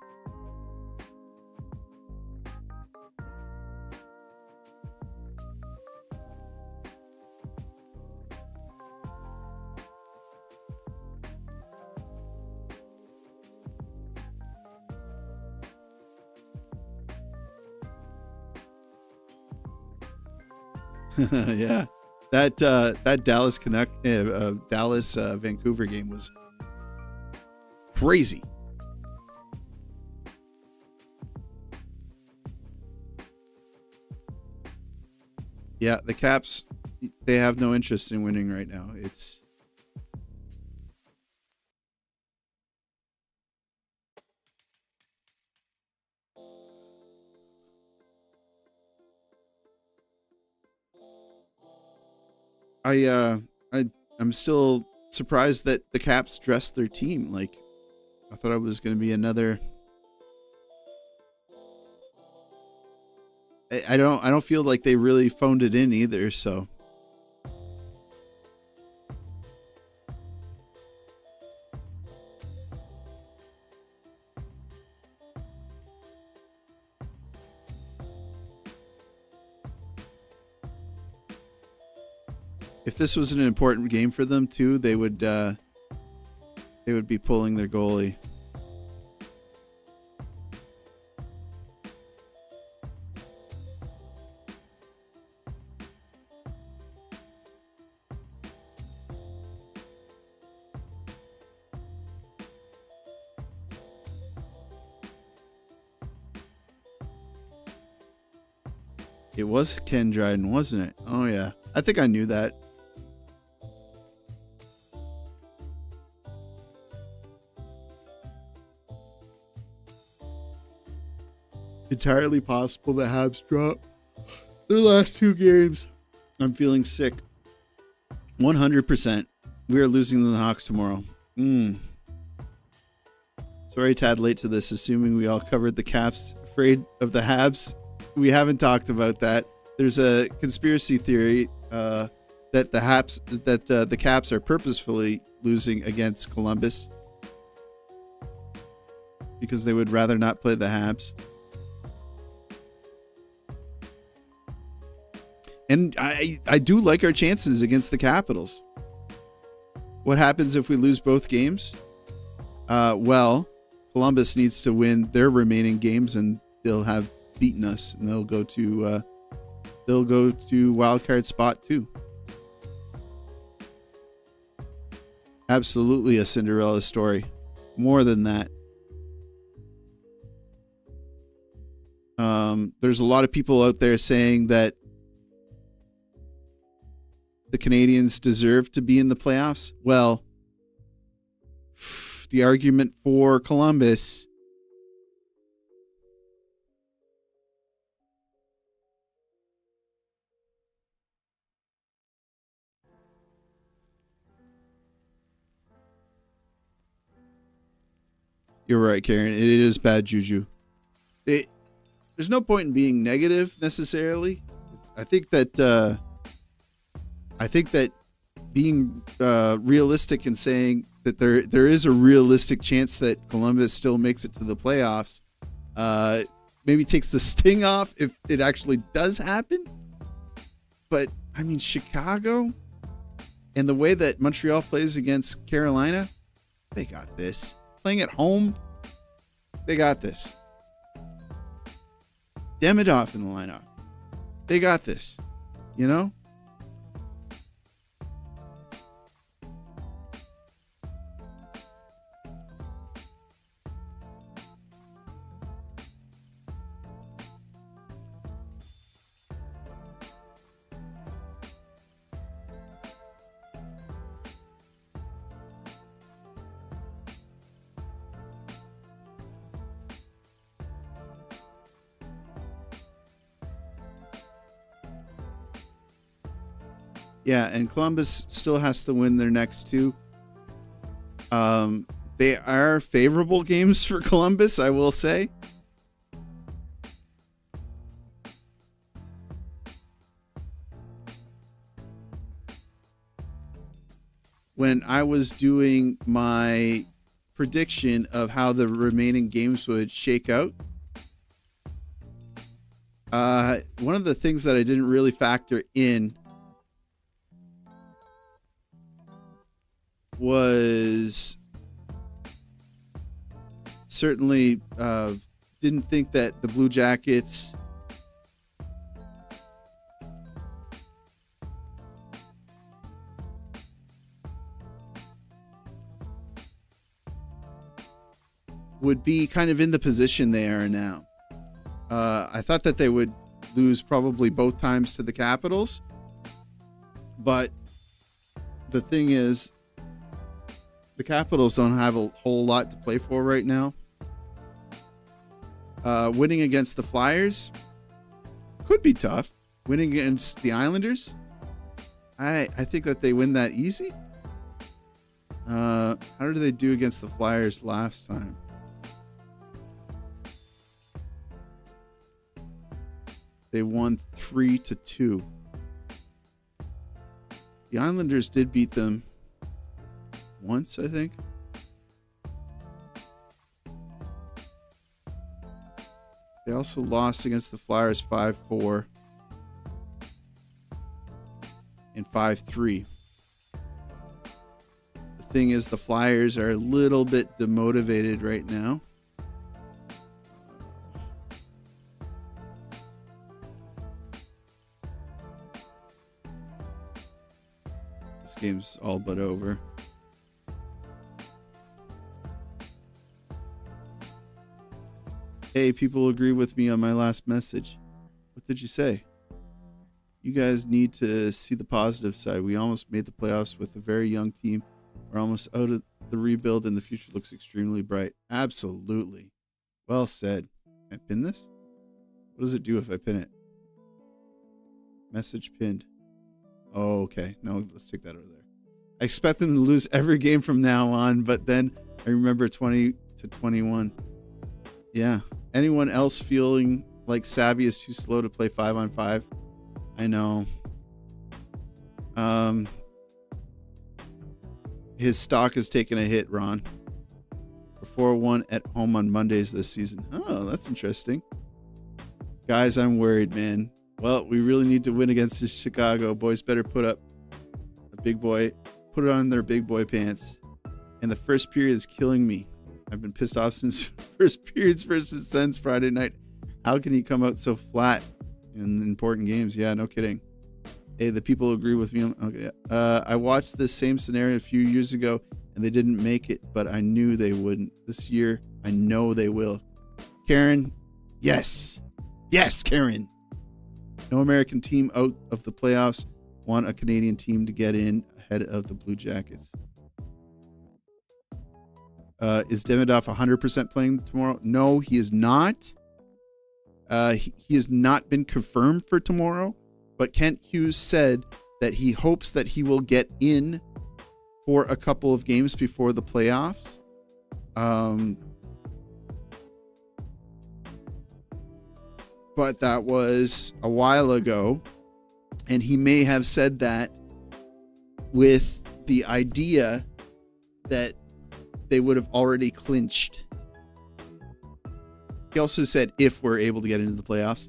Yeah, that Dallas Vancouver game was crazy. Yeah, the Caps, they have no interest in winning right now. It's I'm still surprised that the Caps dressed their team. Like, I thought it was going to be another. I don't feel like they really phoned it in either. So. If this was an important game for them too, they would be pulling their goalie. It was Ken Dryden, wasn't it? Oh yeah, I think I knew that. Entirely possible the Habs drop their last 2 games. I'm feeling sick. 100%. We are losing to the Hawks tomorrow. Sorry, tad late to this, assuming we all covered the Caps. Afraid of the Habs. We haven't talked about that. There's a conspiracy theory that the Caps are purposefully losing against Columbus because they would rather not play the Habs. And I do like our chances against the Capitals. What happens if we lose both games? Well, Columbus needs to win their remaining games, and they'll have beaten us, and they'll go to wild card spot 2. Absolutely a Cinderella story. More than that. There's a lot of people out there saying that the Canadiens deserve to be in the playoffs. Well, the argument for Columbus You're right, Karen. It is bad juju. There's no point in being negative necessarily. I think that being realistic and saying that there is a realistic chance that Columbus still makes it to the playoffs maybe takes the sting off if it actually does happen. But I mean, Chicago and the way that Montreal plays against Carolina, they got this. Playing at home, they got this. Demidov in the lineup, they got this. You know? Yeah, and Columbus still has to win their next 2. They are favorable games for Columbus, I will say. When I was doing my prediction of how the remaining games would shake out, one of the things that I didn't really factor in was certainly didn't think that the Blue Jackets would be kind of in the position they are now. I thought that they would lose probably both times to the Capitals, but the thing is, the Capitals don't have a whole lot to play for right now. Winning against the Flyers could be tough. Winning against the Islanders, I think that they win that easy. How did they do against the Flyers last time? They won 3-2. The Islanders did beat them once, I think. They also lost against the Flyers 5-4 and 5-3. The thing is, the Flyers are a little bit demotivated right now. This game's all but over. Hey, people agree with me on my last message. What did you say? You guys need to see the positive side. We almost made the playoffs with a very young team. We're almost out of the rebuild and the future looks extremely bright. Absolutely. Well said. Can I pin this? What does it do if I pin it? Message pinned. Oh, okay. No, let's take that over there. I expect them to lose every game from now on, but then I remember 20-21. Yeah. Anyone else feeling like Savvy is too slow to play 5-on-5? I know. His stock has taken a hit, Ron. 4-1 at home on Mondays this season. Oh, that's interesting. Guys, I'm worried, man. Well, we really need to win against Chicago. Boys better put up a big boy, put it on their big boy pants. And the first period is killing me. I've been pissed off since first periods versus Sens Friday night. How can he come out so flat in important games? Yeah, no kidding. Hey, the people agree with me. Okay. I watched this same scenario a few years ago, and they didn't make it, but I knew they wouldn't. This year, I know they will. Karen, yes. Yes, Karen. No American team out of the playoffs. Want a Canadian team to get in ahead of the Blue Jackets. Is Demidov 100% playing tomorrow? No, he is not. He has not been confirmed for tomorrow, but Kent Hughes said that he hopes that he will get in for a couple of games before the playoffs. But that was a while ago, and he may have said that with the idea that they would have already clinched. He also said if we're able to get into the playoffs.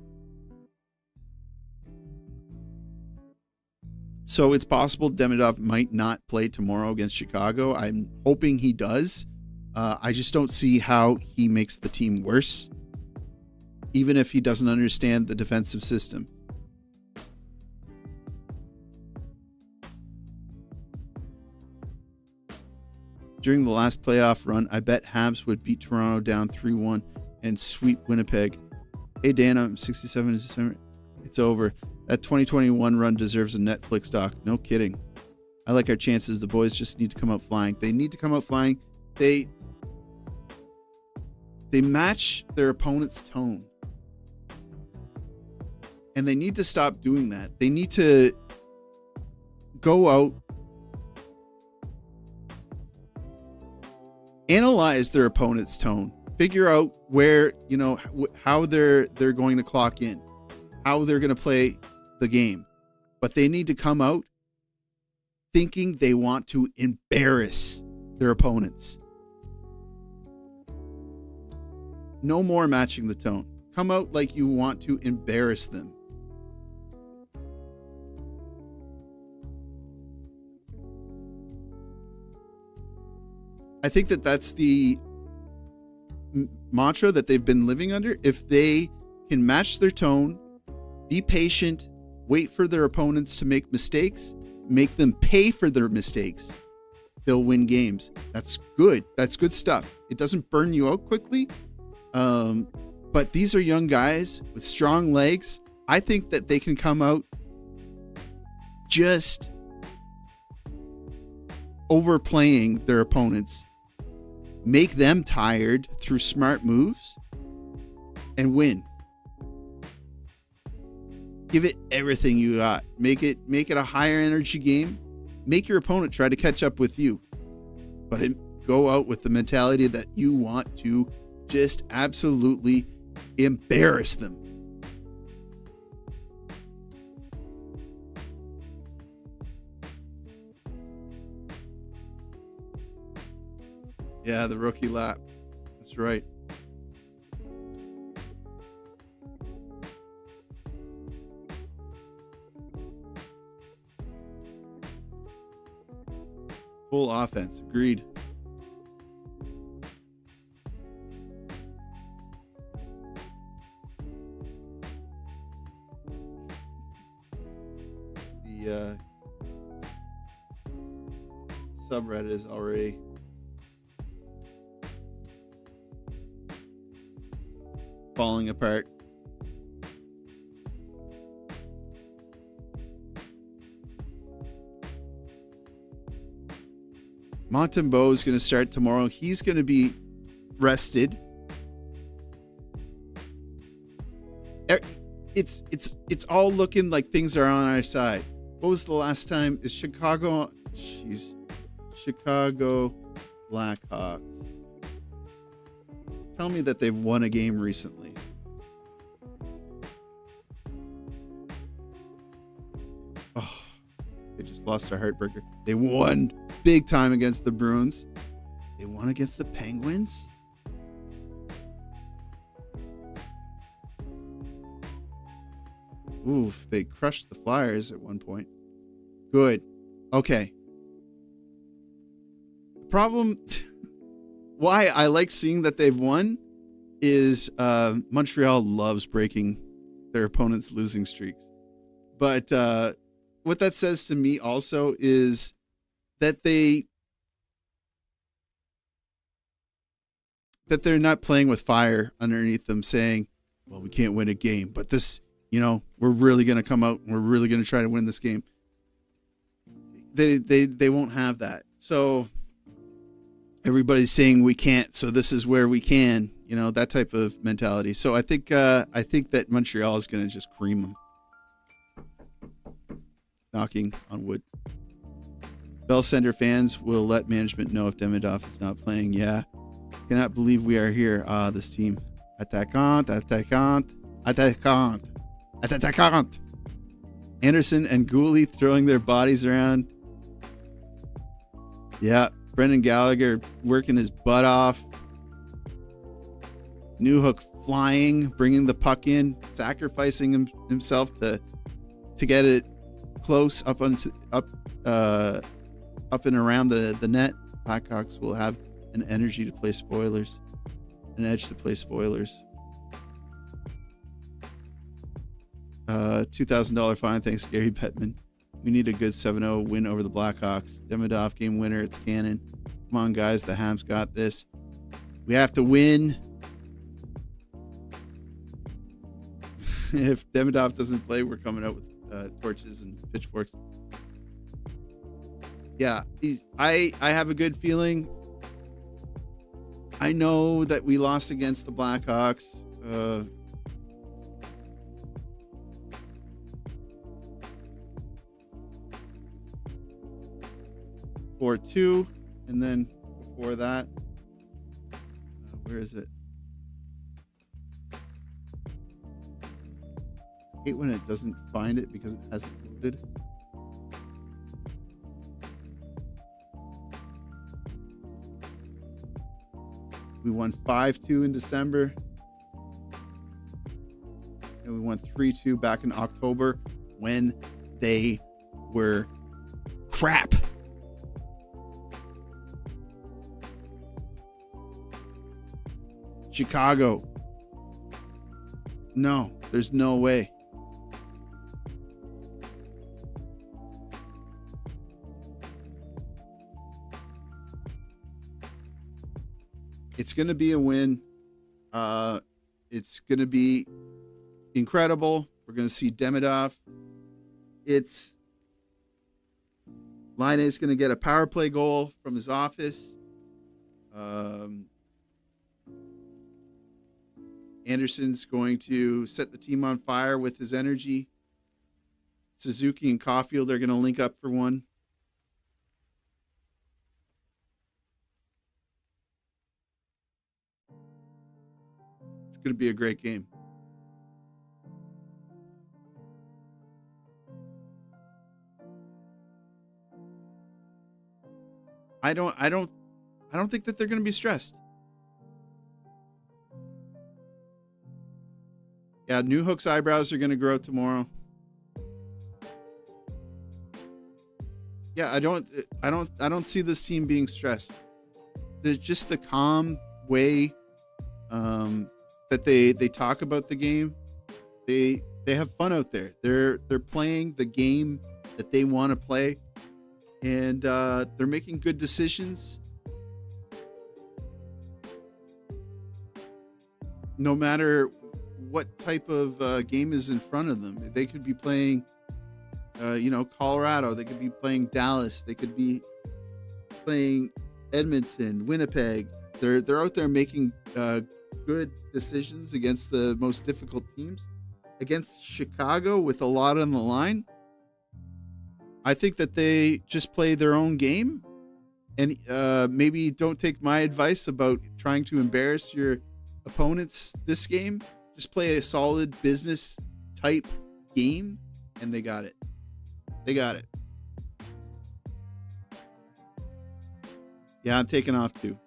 So it's possible Demidov might not play tomorrow against Chicago. I'm hoping he does. I just don't see how he makes the team worse, even if he doesn't understand the defensive system. During the last playoff run, I bet Habs would beat Toronto down 3-1 and sweep Winnipeg. Hey, Dan, I'm 67 in December. It's over. That 2021 run deserves a Netflix doc. No kidding. I like our chances. The boys just need to come out flying. They need to come out flying. They match their opponent's tone. And they need to stop doing that. They need to go out, analyze their opponent's tone, figure out where, how they're going to clock in, how they're going to play the game. But they need to come out thinking they want to embarrass their opponents. No more matching the tone. Come out like you want to embarrass them. I think that's the mantra that they've been living under. If they can match their tone, be patient, wait for their opponents to make mistakes, make them pay for their mistakes, they'll win games. That's good. That's good stuff. It doesn't burn you out quickly. But these are young guys with strong legs. I think that they can come out just overplaying their opponents, make them tired through smart moves, and win. Give it everything you got. Make it a higher energy game. Make your opponent try to catch up with you. but go out with the mentality that you want to just absolutely embarrass them. Yeah, the rookie lap. That's right. Full offense. Agreed. The subreddit is already falling apart. Montembeault is going to start tomorrow. He's going to be rested. It's all looking like things are on our side. What was the last time? Is Chicago Blackhawks. Tell me that they've won a game recently. Oh, they just lost a heartbreaker. They won big time against the Bruins. They won against the Penguins. Oof, they crushed the Flyers at one point. Good. Okay. The problem, why I like seeing that they've won is Montreal loves breaking their opponents' losing streaks. But what that says to me also is that they're not playing with fire underneath them, saying, well, we can't win a game, but this, we're really going to come out and we're really going to try to win this game. They won't have that. So everybody's saying we can't, so this is where we can, that type of mentality. So I think that Montreal is going to just cream them. Knocking on wood. Bell Center fans will let management know if Demidov is not playing. Yeah. Cannot believe we are here. This team. Attaquant. Anderson and Goalie throwing their bodies around. Yeah. Brendan Gallagher working his butt off. Newhook flying, bringing the puck in, sacrificing himself to get it close up and around the net. Blackhawks will have an edge to play spoilers. $2,000 fine. Thanks, Gary Bettman. We need a good 7-0 win over the Blackhawks. Demidov game winner. It's canon. Come on, guys. The Habs got this. We have to win. If Demidov doesn't play, we're coming out with torches and pitchforks. Yeah, I have a good feeling. I know that we lost against the Blackhawks. 4-2, and then before that, where is it? I hate when it doesn't find it because it hasn't loaded. We won 5-2 in December. And we won 3-2 back in October when they were crap. Chicago. No, there's no way. It's going to be a win. It's going to be incredible. We're going to see Demidov. Line is going to get a power play goal from his office. Anderson's going to set the team on fire with his energy. Suzuki and Caulfield are going to link up for one. going to be a great game. I don't think that they're going to be stressed. Yeah, Newhook's eyebrows are going to grow tomorrow. Yeah, I don't see this team being stressed. There's just the calm way that they talk about the game. They have fun out there. They're playing the game that they want to play, and they're making good decisions. No matter what type of game is in front of them, they could be playing, Colorado. They could be playing Dallas. They could be playing Edmonton, Winnipeg. They're out there making good decisions against the most difficult teams. Against Chicago with a lot on the line, I think that they just play their own game, and maybe don't take my advice about trying to embarrass your opponents this game. Just play a solid business type game, and they got it. They got it. Yeah, I'm taking off too.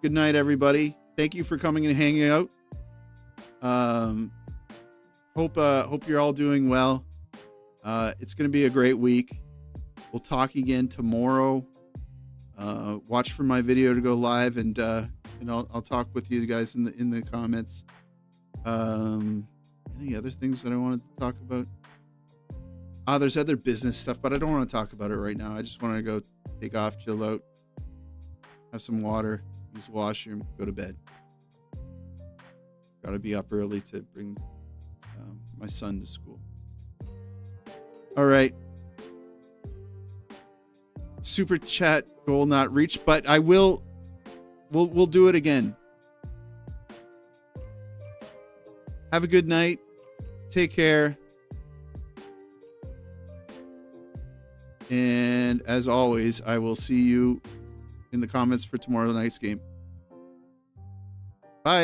Good night, everybody. Thank you for coming and hanging out. Hope you're all doing well. It's going to be a great week. We'll talk again tomorrow. Watch for my video to go live, and I'll talk with you guys in the comments. Any other things that I wanted to talk about? There's other business stuff, but I don't want to talk about it right now. I just want to go take off, chill out, have some water, use the washroom, go to bed. Got to be up early to bring my son to school. All right. Super chat goal not reached, but I will. We'll do it again. Have a good night. Take care. And as always, I will see you in the comments for tomorrow night's game.